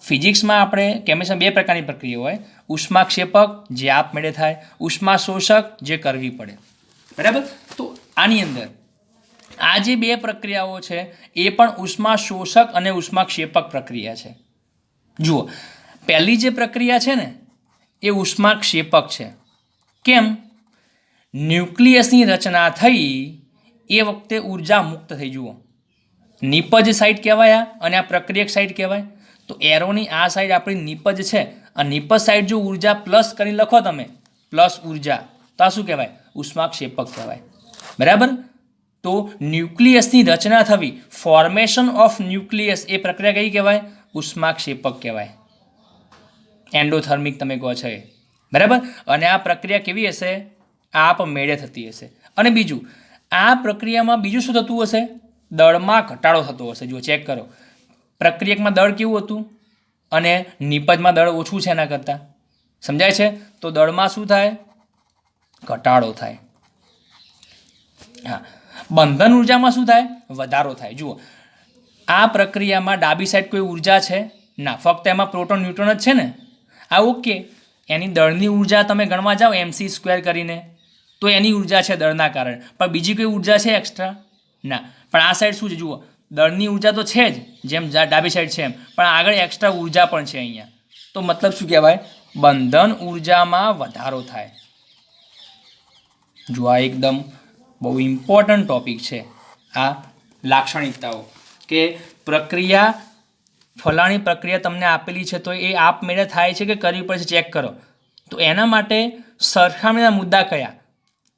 ફિઝિક્સમાં આપણે કેમિસ્ટ્રીમાં 2 પ્રકારની પ્રક્રિયા હોય, ઉષ્માક્ષેપક જે આપમેળે થાય, ઉષ્માશોષક જે કરવી પડે, બરાબર. તો આની અંદર આ જે 2 પ્રક્રિયાઓ છે એ પણ ઉષ્માશોષક અને ઉષ્માક્ષેપક પ્રક્રિયા છે. જુઓ, પહેલી જે પ્રક્રિયા છે ને એ ઉષ્માક્ષેપક છે. કેમ? ન્યુક્લિયસની રચના થઈ એ વખતે ઉર્જા મુક્ત થઈ. જુઓ, નિપજ સાઇડ કહેવાય અને આ પ્રક્રિયક સાઇડ કહેવાય. તો એરોની આ સાઇડ આપણી નિપજ છે, આ નિપજ સાઇડ જો ઉર્જા પ્લસ કરી લખો તમે, પ્લસ ઉર્જા, તો આ શું કહેવાય? ઉષ્માક્ષેપક કહેવાય, બરાબર. તો ન્યુક્લિયસની રચના થવી, ફોર્મેશન ઓફ ન્યુક્લિયસ, એ પ્રક્રિયા કઈ કહેવાય? ઉષ્માક્ષેપક કહેવાય. એન્ડોથર્મિક તમે કહો છો એ, બરાબર. અને આ પ્રક્રિયા કેવી હશે? આપમેળે થતી હશે. અને બીજું, આ પ્રક્રિયામાં બીજું શું થતું હશે? દળમાં ઘટાડો થતો હશે. જો ચેક કરો, પ્રક્રિયકમાં દળ કેવું હતું અને નિપજમાં દળ ઓછું છે એના કરતાં. સમજાય છે? તો દળમાં શું થાય? ઘટાડો થાય. હા, બંધન ઉર્જામાં શું થાય? વધારો થાય. જુઓ, આ પ્રક્રિયામાં ડાબી સાઈડ કોઈ ઉર્જા છે ના, ફક્ત એમાં પ્રોટોન ન્યુટ્રોન જ છે ને. આ ઓકે, એની દળની ઉર્જા તમે ગણવા જાઓ mc² કરીને તો એની ઉર્જા છે દળના કારણે, પણ બીજી કોઈ ઉર્જા છે એક્સ્ટ્રા? ના. પણ આ સાઈડ શું છે? જુઓ, દળની ઉર્જા તો છે જ, જેમ ડાબી સાઈડ છે એમ, પણ આગળ એક્સ્ટ્રા ઉર્જા પણ છે અહીંયા. તો મતલબ શું કહેવાય? બંધન ઉર્જામાં વધારો થાય. જો આ એકદમ બહુ ઇમ્પોર્ટન્ટ ટોપિક છે, આ લાક્ષણિકતાઓ, કે પ્રક્રિયા, ફલાણી પ્રક્રિયા તમને આપેલી છે તો એ આપમેળે થાય છે કે કરવી પડે છે, ચેક કરો. તો એના માટે સરખામણીના મુદ્દા કયા?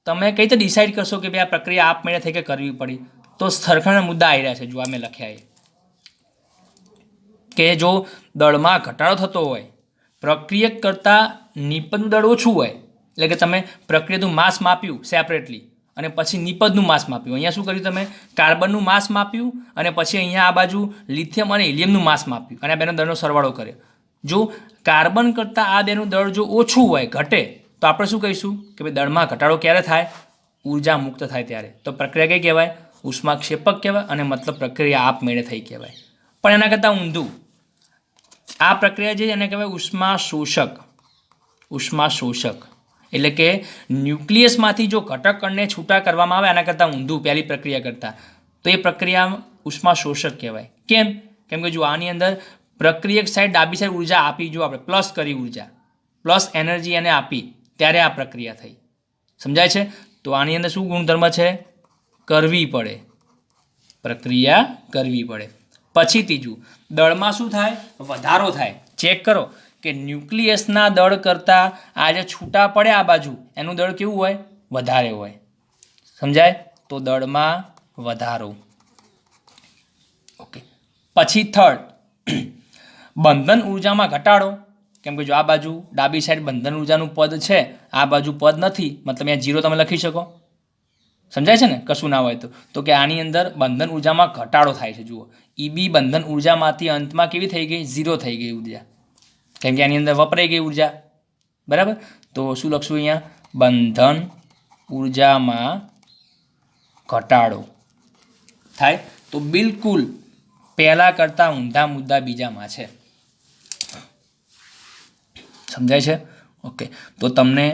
તમે કઈ રીતે ડિસાઇડ કરશો કે ભાઈ આ પ્રક્રિયા આપમેળે થઈ કે કરવી પડી? તો તો સરખામણીના મુદ્દા આવી રહ્યા છે. જો આ મેં લખ્યા કે જો દળમાં ઘટાડો થતો હોય, પ્રક્રિયક કરતાં નિપજનું દળ ઓછું હોય, એટલે કે તમે પ્રક્રિયાનું માસ માપ્યું સેપરેટલી અને પછી નિપજનું માસ માપ્યું. અહીંયા શું કર્યું તમે? કાર્બનનું માસ માપ્યું અને પછી અહીંયા આ બાજુ લિથિયમ અને હિલિયમનું માસ માપ્યું અને આ બેનો દળનો સરવાળો કર્યો. જો કાર્બન કરતાં આ બેનું દળ જો ઓછું હોય, ઘટે, તો આપણે શું કહીશું કે ભાઈ દળમાં ઘટાડો ક્યારે થાય? ઉર્જા મુક્ત થાય ત્યારે. તો પ્રક્રિયા કઈ કહેવાય? ઉષ્માક્ષેપક કહેવાય અને મતલબ પ્રક્રિયા આપમેળે થઈ કહેવાય. પણ એના કરતાં ઊંધું, આ પ્રક્રિયા જે એને કહેવાય ઉષ્મા શોષક. ઉષ્મા શોષક એટલે કે ન્યુક્લિયસમાંથી જો ઘટક કણને છૂટા કરવામાં આવે એના કરતાં ઊંધું પહેલી પ્રક્રિયા કરતાં, તો એ પ્રક્રિયા ઉષ્મા શોષક કહેવાય. કેમ? કેમ કે જો આની અંદર પ્રક્રિયક સાઈડ ડાબી સાઈડ ઉર્જા આપી, જો આપણે પ્લસ કરી ઉર્જા, પ્લસ એનર્જી એને આપી, ત્યારે આ પ્રક્રિયા થઈ. સમજાય છે? તો આની અંદર શું ગુણધર્મ છે? કરવી પડે, પ્રક્રિયા કરવી પડે. પછી ત્રીજું, દળમાં શું થાય? વધારો થાય. ચેક કરો કે ન્યુક્લિયસના દળ કરતાં આ જે છૂટા પડે આ બાજુ, એનું દળ કેવું હોય? વધારે હોય. સમજાય? તો દળમાં વધારો. ઓકે. પછી થર્ડ, બંધન ઉર્જામાં ઘટાડો. કેમ કે જો આ બાજુ ડાબી સાઈડ બંધન ઉર્જાનું પદ છે, આ બાજુ પદ નથી, મતલબ અહીંયા 0 તમે લખી શકો. સમજાય છે ને? કશું ના હોય તો કે આની અંદર બંધન ઉર્જામાં ઘટાડો થાય છે. જુઓ, ઈબી બંધન ઉર્જામાંથી અંતમાં કેવી થઈ ગઈ? 0 થઈ ગઈ ઉર્જા, કેમ કે આની અંદર વપરાઈ ગઈ ઉર્જા. બરાબર? તો શું લખશું અહીંયા? બંધન ઉર્જામાં ઘટાડો થાય. તો બિલકુલ પહેલાં કરતાં ઊંધા મુદ્દા બીજામાં છે. સમજાય છે? ઓકે. તો તમને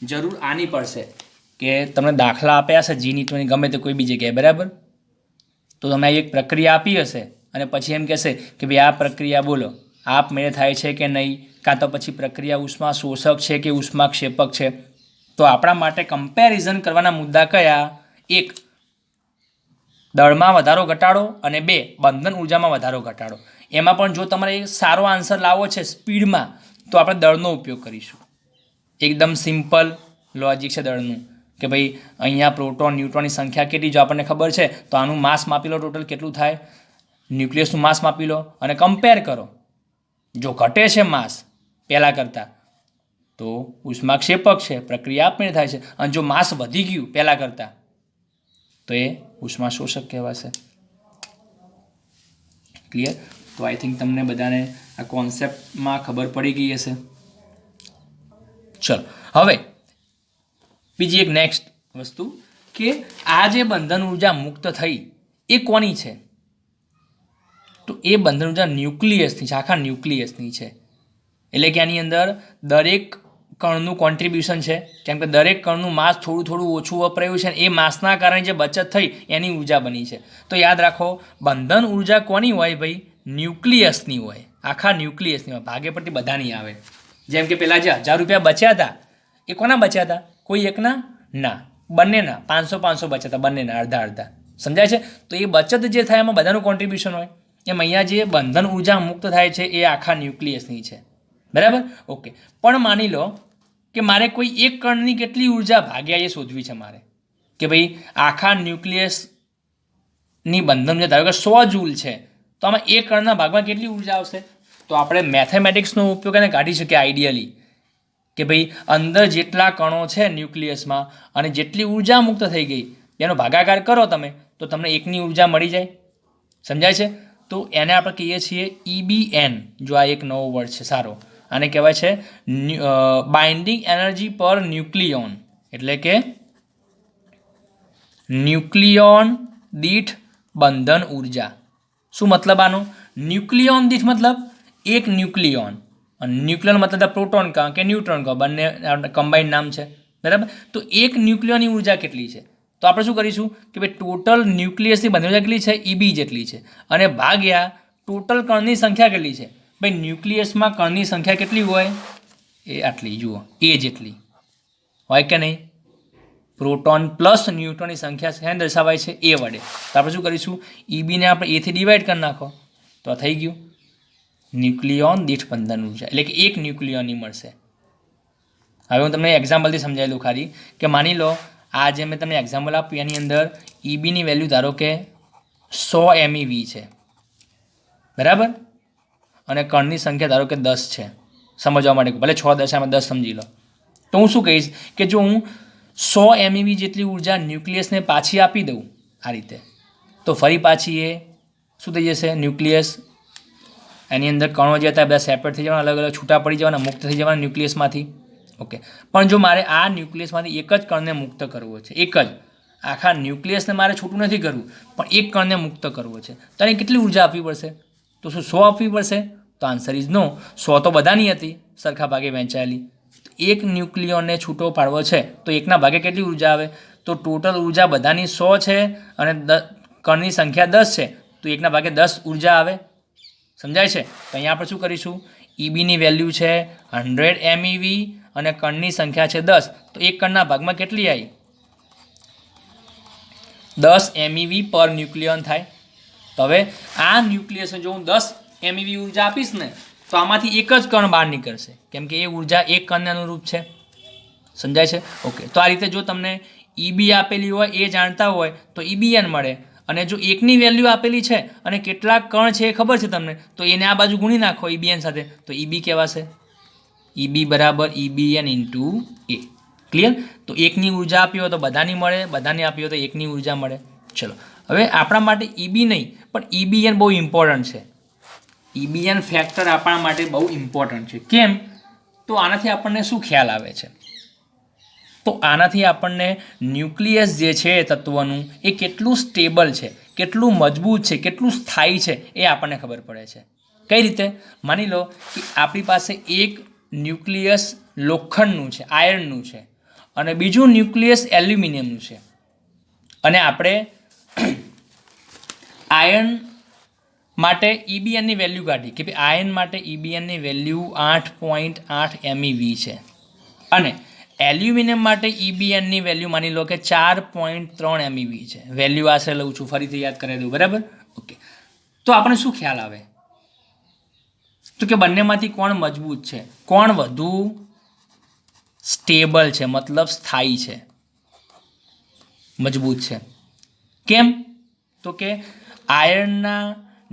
જરૂર આની પડશે કે તમને દાખલા આપ્યા હશે G-NEET ગમે તે કોઈ બી જગ્યાએ, બરાબર? તો તમે એક પ્રક્રિયા આપી હશે અને પછી એમ કહેશે કે ભાઈ આ પ્રક્રિયા બોલો આપમેળે થાય છે કે નહીં, કાં તો પછી પ્રક્રિયા ઉષ્મા શોષક છે કે ઉષ્માક્ષેપક છે. તો આપણા માટે કમ્પેરિઝન કરવાના મુદ્દા કયા? 1, દળમાં વધારો ઘટાડો અને 2, બંધન ઉર્જામાં વધારો ઘટાડો. એમાં પણ જો તમારે સારો આન્સર લાવવો છે સ્પીડમાં, તો આપણે દળનો ઉપયોગ કરીશું. એકદમ સિમ્પલ લોજિક છે દળનું કે ભાઈ અહીંયા પ્રોટોન ન્યુટ્રોનની સંખ્યા કેટલી, જો આપણને ખબર છે તો આનું માસ માપી લો, ટોટલ કેટલું થાય, ન્યુક્લિયસનું માસ માપી લો અને કમ્પેર કરો. જો ઘટે છે માસ પહેલાં કરતાં, તો ઉષ્માક્ષેપક છે, પ્રક્રિયા આપમેળે થાય છે. અને જો માસ વધી ગયું પહેલાં કરતાં, તો એ ઉષ્મા શોષક કહેવાશે. ક્લિયર? તો આઈ થિંક તમને બધાને આ કોન્સેપ્ટમાં ખબર પડી ગઈ હશે. ચલો, હવે બીજી એક નેક્સ્ટ વસ્તુ કે આ જે બંધન ઉર્જા મુક્ત થઈ એ કોની છે? તો એ બંધન ઉર્જા ન્યુક્લિયસની છે, આખા ન્યુક્લિયસની છે. એટલે કે આની અંદર દરેક કણનું કોન્ટ્રીબ્યુશન છે. કેમ કે દરેક કણનું માસ થોડું ઓછું વપરાયું છે, એ માસના કારણે જે બચત થઈ એની ઉર્જા બની છે. તો યાદ રાખો, બંધન ઉર્જા કોની હોય ભાઈ? ન્યુક્લિયસની હોય, આખા ન્યુક્લિયસની હોય, ભાગે પડતી બધાની આવે. જેમ કે પેલા જે 1000 રૂપિયા બચ્યા હતા, એ કોના બચ્યા હતા? કોઈ એકના? ના, બંનેના. 500 બચ્યા હતા, બંનેના અડધા. સમજાય છે? તો એ બચત જે થાય એમાં બધાનું કોન્ટ્રીબ્યુશન હોય. એમ અહીંયા જે બંધન ઉર્જા મુક્ત થાય છે એ આખા ન્યુક્લિયસની છે. બરાબર? ઓકે. પણ માની લો કે મારે કોઈ એક કણની કેટલી ઉર્જા ભાગ્યા એ શોધવી છે મારે, કે ભાઈ આખા ન્યુક્લિયસની બંધન ઉર્જા ધારો કે 100 જૂલ છે, તો આમાં એક કણના ભાગમાં કેટલી ઉર્જા આવશે? તો આપણે મેથેમેટિક્સનો ઉપયોગ એને કાઢી શકીએ આઈડિયલી કે ભાઈ અંદર જેટલા કણો છે ન્યુક્લિયસમાં અને જેટલી ઉર્જા મુક્ત થઈ ગઈ એનો ભાગાકાર કરો તમે, તો તમને એકની ઉર્જા મળી જાય. સમજાય છે? તો એને આપણે કહીએ છીએ EBN. જો આ એક નવો વર્ડ છે સારો, આને કહેવાય છે બાઇન્ડિંગ એનર્જી પર ન્યુક્લિયોન, એટલે કે ન્યુક્લિયોન દીઠ બંધન ઉર્જા. શું મતલબ આનો? ન્યુક્લિયોન દીઠ મતલબ એક ન્યુક્લિયોન, અને ન્યુક્લિયોન મતલબ પ્રોટોન કહો કે ન્યુટ્રોન કહો, બંને કમ્બાઇન્ડ નામ છે. બરાબર? તો એક ન્યુક્લિયોનની ઉર્જા કેટલી છે? તો આપણે શું કરીશું કે ભાઈ ટોટલ ન્યુક્લિયસની બંધન ઉર્જા કેટલી છે? EB જેટલી છે, અને ભાગ્યા ટોટલ કણની સંખ્યા કેટલી છે? ભાઈ ન્યુક્લિયસમાં કણની સંખ્યા કેટલી હોય? એ આટલી. જુઓ, એ જેટલી હોય કે નહીં? પ્રોટોન પ્લસ ન્યુટ્રોનની સંખ્યા શેને દર્શાવાય છે? એ વડે. તો આપણે શું કરીશું? EBને આપણે એથી ડિવાઈડ કરી નાખો, તો આ થઈ ગયું ન્યુક્લિયોન દીઠ બંધન ઉર્જા, એટલે કે એક ન્યુક્લિયોનની મળશે. હવે હું તમને એક્ઝામ્પલથી સમજાવી દઉં ખાલી, કે માની લો આ જે મેં તમને એક્ઝામ્પલ આપ્યું એની અંદર ઈબીની વેલ્યુ ધારો કે 100 MeV છે, બરાબર, અને કણની સંખ્યા ધારો કે 10 છે. સમજવા માટે ભલે 6 દશામાં 10 સમજી લો. તો હું શું કહીશ કે જો હું 100 MeV જેટલી ઉર્જા ન્યુક્લિયસને પાછી આપી દઉં આ રીતે, તો ફરી પાછી એ શું થઈ જશે, ન્યુક્લિયસ એની અંદર કણો જે હતા બધા સેપરેટ થઈ જવાના, અલગ અલગ છૂટા પડી જવાના, મુક્ત થઈ જવાના ન્યુક્લિયસમાંથી. ઓકે, પણ જો મારે આ ન્યુક્લિયસમાંથી એક જ કણને મુક્ત કરવો છે, એક જ આખા ન્યુક્લિયસને મારે છૂટું નથી કરવું, પણ એક કણને મુક્ત કરવો છે, તો એને કેટલી ઉર્જા આપવી પડશે? તો શું 100 આપવી પડશે? તો આન્સર ઇઝ નો. 100 તો બધાની હતી સરખા ભાગે વહેંચાયેલી. એક ન્યુક્લિયોનને છૂટો પાડવો છે તો એકના ભાગે કેટલી ઉર્જા આવે? તો ટોટલ ઉર્જા બધાની 100 છે અને કણની સંખ્યા 10 છે, તો એકના ભાગે 10 ઉર્જા આવે. સમજાય છે? તો અહીંયા આપણે શું કરીશું, ઈબીની વેલ્યુ છે 100 MeV અને કણની સંખ્યા છે 10, તો એક કણના ભાગમાં કેટલી આવી? 10 MeV પર ન્યુક્લિયોન થાય. તો હવે આ ન્યુક્લિયસને જો હું 10 MeV ઉર્જા આપીશ ને, તો આમાંથી એક જ કણ બહાર નીકળશે, કેમ કે એ ઉર્જા એક કણને અનુરૂપ છે. સમજાય છે? ઓકે, તો આ રીતે જો તમને ઈબી આપેલી હોય એ જાણતા હોય તો ઈબીએન મળે, અને જો એકની વેલ્યુ આપેલી છે અને કેટલા કણ છે એ ખબર છે તમને, તો એને આ બાજુ ગુણી નાખો ઈબીએન સાથે, તો ઈબી કહેવાશે. ઈબી બરાબર ઈબીએન ઇન્ટુ એ. ક્લિયર? તો એકની ઉર્જા આપી હોય તો બધાની મળે, બધાની આપી હોય તો એકની ઉર્જા મળે. ચલો, હવે આપણા માટે ઈબી નહીં પણ ઈબીએન બહુ ઇમ્પોર્ટન્ટ છે. ઈબીએન ફેક્ટર આપણા માટે બહુ ઇમ્પોર્ટન્ટ છે. કેમ? તો આનાથી આપણને શું ખ્યાલ આવે છે? તો આનાથી આપણને ન્યુક્લિયસ જે છે તત્વનું એ કેટલું સ્ટેબલ છે, કેટલું મજબૂત છે, કેટલું સ્થાયી છે એ આપણને ખબર પડે છે. કઈ રીતે? માની લો કે આપણી પાસે એક ન્યુક્લિયસ લોખંડનું છે, આયર્નનું છે, અને બીજું ન્યુક્લિયસ એલ્યુમિનિયમનું છે, અને આપણે આયર્ન માટે ઈબીએનની વેલ્યુ કાઢી કે ભાઈ આયર્ન માટે ઈબીએનની વેલ્યુ 8.8 MeV છે, અને એલ્યુમિનિયમ માટે ઈબીએનની વેલ્યુ માની લો કે 4.3 MeV છે. વેલ્યુ આશરે લઉં છું, ફરીથી યાદ કરી દઉં, બરાબર? ઓકે, તો આપણે શું ખ્યાલ આવે? તો કે બંનેમાંથી કોણ મજબૂત છે, કોણ વધુ સ્ટેબલ છે, મતલબ સ્થાયી છે, મજબૂત છે. કેમ? તો કે આયર્નના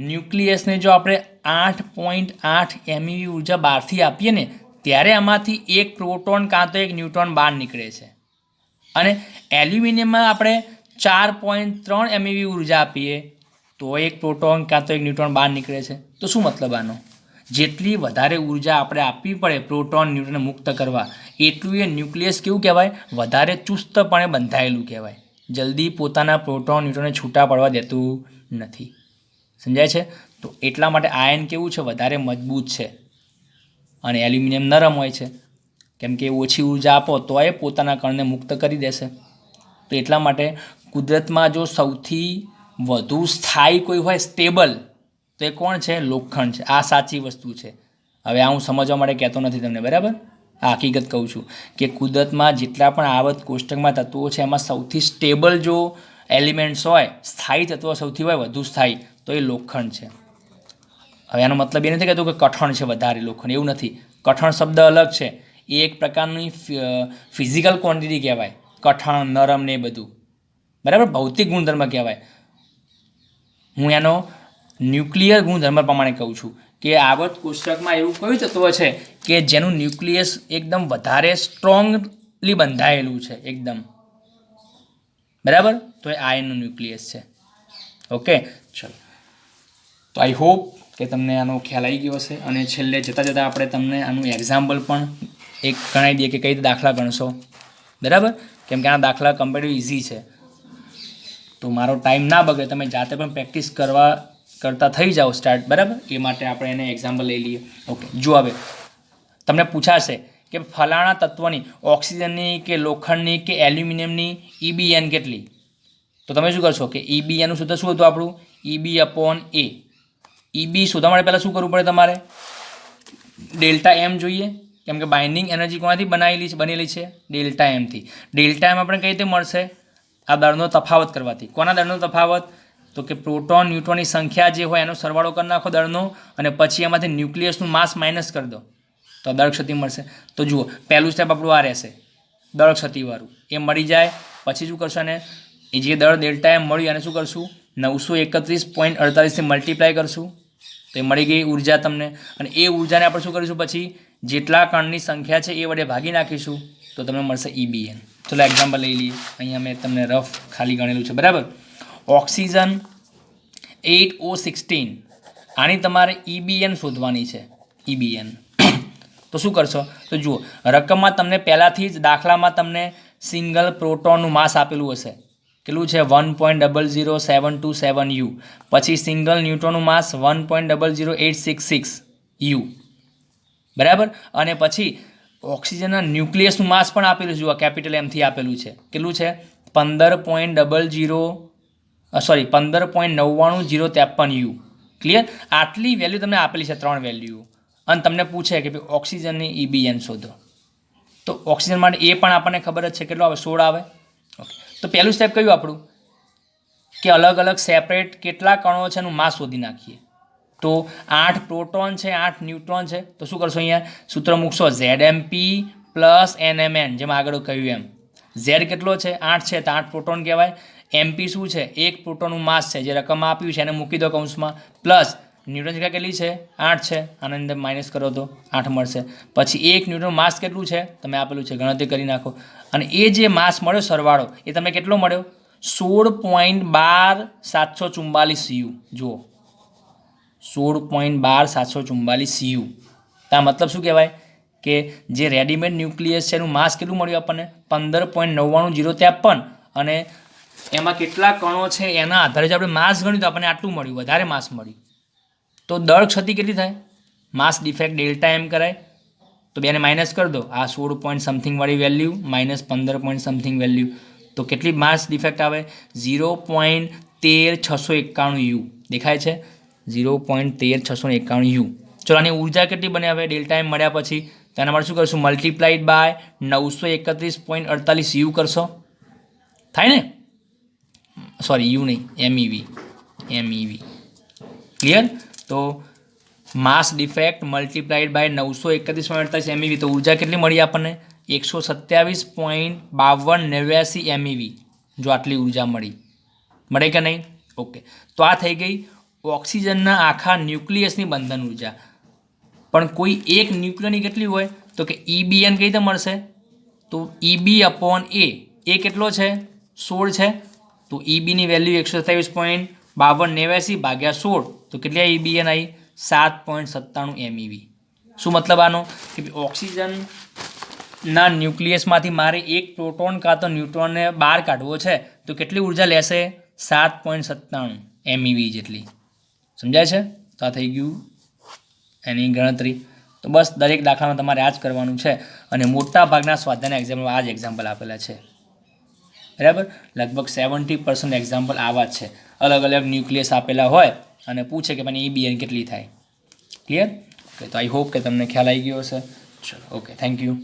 ન્યુક્લિયસને જો આપણે 8.8 MeV ઉર્જા બહારથી આપીએ ને, ત્યારે આમાંથી એક પ્રોટોન કાં તો એક ન્યુટ્રોન બહાર નીકળે છે, અને એલ્યુમિનિયમમાં આપણે 4.3 MeV ઉર્જા આપીએ તો એક પ્રોટોન કાં તો એક ન્યુટ્રોન બહાર નીકળે છે. તો શું મતલબ આનો? જેટલી વધારે ઉર્જા આપણે આપવી પડે પ્રોટોન ન્યુટ્રોનને મુક્ત કરવા, એટલું એ ન્યુક્લિયસ કેવું કહેવાય? વધારે ચુસ્તપણે બંધાયેલું કહેવાય. જલ્દી પોતાના પ્રોટોન ન્યુટ્રોનને છૂટા પડવા દેતું નથી. સમજાય છે? તો એટલા માટે આયર્ન કેવું છે? વધારે મજબૂત છે, અને એલ્યુમિનિયમ નરમ હોય છે, કેમ કે ઓછી ઉર્જા આપો તો એ પોતાના કણને મુક્ત કરી દેશે. તો એટલા માટે કુદરતમાં જો સૌથી વધુ સ્થાયી કોઈ હોય, સ્ટેબલ, તો એ કોણ છે? લોખંડ છે. આ સાચી વસ્તુ છે. હવે આ હું સમજવા માટે કહેતો નથી તમને, બરાબર? આ હકીકત કહું છું કે કુદરતમાં જેટલા પણ આવત કોષ્ટકમાં તત્વો છે એમાં સૌથી સ્ટેબલ જો એલિમેન્ટ્સ હોય, સ્થાયી તત્વો સૌથી હોય વધુ સ્થાયી, તો એ લોખંડ છે. હવે આનો મતલબ એ નથી કહેતો કે કઠણ છે વધારે લોખંડ, એવું નથી. કઠણ શબ્દ અલગ છે, એ એક પ્રકારની ફિઝિકલ ક્વોન્ટિટી કહેવાય, કઠણ, નરમ ને એ બધું, બરાબર? ભૌતિક ગુણધર્મ કહેવાય. હું એનો ન્યુક્લિયર ગુણધર્મ પ્રમાણે કહું છું કે આવત કોષ્ટકમાં એવું કયું તત્વ છે કે જેનું ન્યુક્લિયસ એકદમ વધારે સ્ટ્રોંગલી બંધાયેલું છે એકદમ, બરાબર? તો એ આયર્નનું ન્યુક્લિયસ છે. ઓકે, ચલો. તો આઈ હોપ કે તમને આનો ખ્યાલ આવી ગયો હશે, અને છેલ્લે જતાં જતાં આપણે તમને આનું એક્ઝામ્પલ પણ એક ગણાવી દઈએ કે કઈ રીતે દાખલા ગણશો, બરાબર? કેમ કે આ દાખલા કમ્પેરેટિવ ઇઝી છે, તો મારો ટાઈમ ના બગડે, તમે જાતે પણ પ્રેક્ટિસ કરતા થઈ જાઓ સ્ટાર્ટ, બરાબર? એ માટે આપણે એને એક્ઝામ્પલ લઈ લઈએ. ઓકે, જો હવે તમને પૂછાશે કે ફલાણા તત્વની, ઓક્સિજનની કે લોખંડની કે એલ્યુમિનિયમની ઈબીએન કેટલી, તો તમે શું કરશો કે ઈબીએનનું સૂત્ર શું હતું આપણું? ઈબી અપોન એ. ઈબી શોધવા માટે પહેલાં શું કરવું પડે તમારે? ડેલ્ટા એમ જોઈએ, કેમ કે બાઇન્ડિંગ એનર્જી કોનાથી બનેલી છે? ડેલ્ટા એમથી. ડેલ્ટા એમ આપણે કઈ રીતે મળશે? આ દળનો તફાવત કરવાથી. કોના દળનો તફાવત? તો કે પ્રોટોન ન્યુટ્રોનની સંખ્યા જે હોય એનો સરવાળો કરી નાખો દળનો, અને પછી એમાંથી ન્યુક્લિયસનું માસ માઇનસ કરી દો તો દળ ક્ષતિ મળશે. તો જુઓ, પહેલું સ્ટેપ આપણું આ રહેશે, દળ ક્ષતિવાળું. એ મળી જાય પછી શું કરશો? એને એ જે દળ ડેલ્ટા એમ મળ્યું એને શું કરશું 931.48થી મલ્ટીપ્લાય કરશું તો એ મળી ગઈ ઉર્જા તમને. અને એ ઉર્જાને આપણે શું કરીશું પછી જેટલા કણની સંખ્યા છે એ વડે ભાગી નાખીશું તો તમને મળશે EBN. ચલો એક્ઝામ્પલ લઈ લઈએ. અહીંયા મેં તમને રફ ખાલી ગણેલું છે બરાબર. ઓક્સિજન 8O16 આની તમારે EBN શોધવાની છે. EBN તો શું કરશો તો જુઓ રકમમાં તમને પહેલાંથી જ દાખલામાં તમને સિંગલ પ્રોટોનનું માસ આપેલું હશે. કેટલું છે 1.00727 U. પછી સિંગલ ન્યુટ્રોનનું માસ 1.00866 U બરાબર. અને પછી ઓક્સિજનના ન્યુક્લિયસનું માસ પણ આપેલું છે. કેપિટલ એમથી આપેલું છે. કેટલું છે 15.99053 U. ક્લિયર. આટલી વેલ્યુ તમને આપેલી છે 3 વેલ્યુ. અને તમને પૂછે કે ભાઈ ઓક્સિજનની EBN શોધો તો ઓક્સિજન માટે એ પણ આપણને ખબર જ છે કેટલો આવે 16 આવે. ઓકે તો પહેલું સ્ટેપ કયું આપણું કે અલગ અલગ સેપરેટ કેટલા કણો છે એનું માસ શોધી નાખીએ. તો 8 પ્રોટોન છે 8 ન્યુટ્રોન છે તો શું કરશો અહીંયા સૂત્ર મૂકશો ZMP + NMN જેમ આગળ કહ્યું એમ. Z કેટલો છે 8 છે તો 8 પ્રોટોન કહેવાય. MP શું છે એક પ્રોટોનનું માસ છે જે રકમ આપ્યું છે એને મૂકી દો કૌંસમાં પ્લસ ન્યુટ્રોન જગ્યા કેટલી છે 8 છે આની અંદર માઇનસ કરો તો 8 મળશે. પછી એક ન્યુટ્રોન માસ કેટલું છે તમે આપેલું છે ગણતરી કરી નાખો. અને એ જે માસ મળ્યો સરવાળો એ તમને કેટલો મળ્યો 16.12744 U. જુઓ 16.12744 U. તો આ મતલબ શું કહેવાય કે જે રેડીમેડ ન્યુક્લિયસ છે એનું માસ કેટલું મળ્યું આપણને 15.99053 અને એમાં કેટલા કણો છે એના આધારે જો આપણે માસ ગણ્યું તો આપણને આટલું મળ્યું વધારે માસ મળ્યું. તો દળ ક્ષતિ કેટલી થાય માસ ડિફેક્ટ ડેલ્ટા એમ કરાય તો બેને માઇનસ કરી દો. આ 16 પોઈન્ટ સમથિંગ વાળી value minus 15 point something value તો કેટલી માસ ડિફેક્ટ આવે 0.13691 U. દેખાય છે 0.13691 U. ચલો આની ઉર્જા કેટલી બને હવે ડેલ્ટા એમ મળ્યા પછી તેના માટે શું કરશું મલ્ટીપ્લાઈડ બાય 931.48 U કરશો થાય ને. સોરી U નહીં MEV ક્લિયર. તો માસ ડિફેક્ટ મલ્ટીપ્લાઈડ બાય 931.48 MEV તો ઉર્જા કેટલી મળી આપણને 127.5289 MEV. જો આટલી ઉર્જા મળે કે નહીં. ઓકે તો આ થઈ ગઈ ઓક્સિજનના આખા ન્યુક્લિયસની બંધન ઉર્જા. પણ કોઈ એક ન્યુક્લિયસની કેટલી હોય તો કે EBN કઈ રીતે મળશે તો EB/A એ કેટલો છે 16 છે તો EBની વેલ્યુ 127.5289 ભાગ્યા 16 તો કેટલી EBN આવી 7.97 MEV. શું મતલબ આનો કે ઓક્સિજનના ન્યુક્લિયસમાંથી મારે એક પ્રોટોન કાં તો ન્યુટ્રોનને બહાર કાઢવો છે તો કેટલી ઉર્જા લેશે 7.97 MEV જેટલી. સમજાય છે. તો આ થઈ ગયું એની ગણતરી. તો બસ દરેક દાખલામાં તમારે આ જ કરવાનું છે અને મોટા ભાગના સ્વાધ્યાયના એક્ઝામ્પલ આ જ એક્ઝામ્પલ આપેલા છે બરાબર. લગભગ 70% એક્ઝામ્પલ આવા જ છે. અલગ અલગ ન્યુક્લિયસ આપેલા હોય અને પૂછે કે મને EBN કેટલી થાય. ક્લિયર. ઓકે તો આઈ હોપ કે તમને ખ્યાલ આવી ગયો હશે. ચલો ઓકે થેન્ક યુ.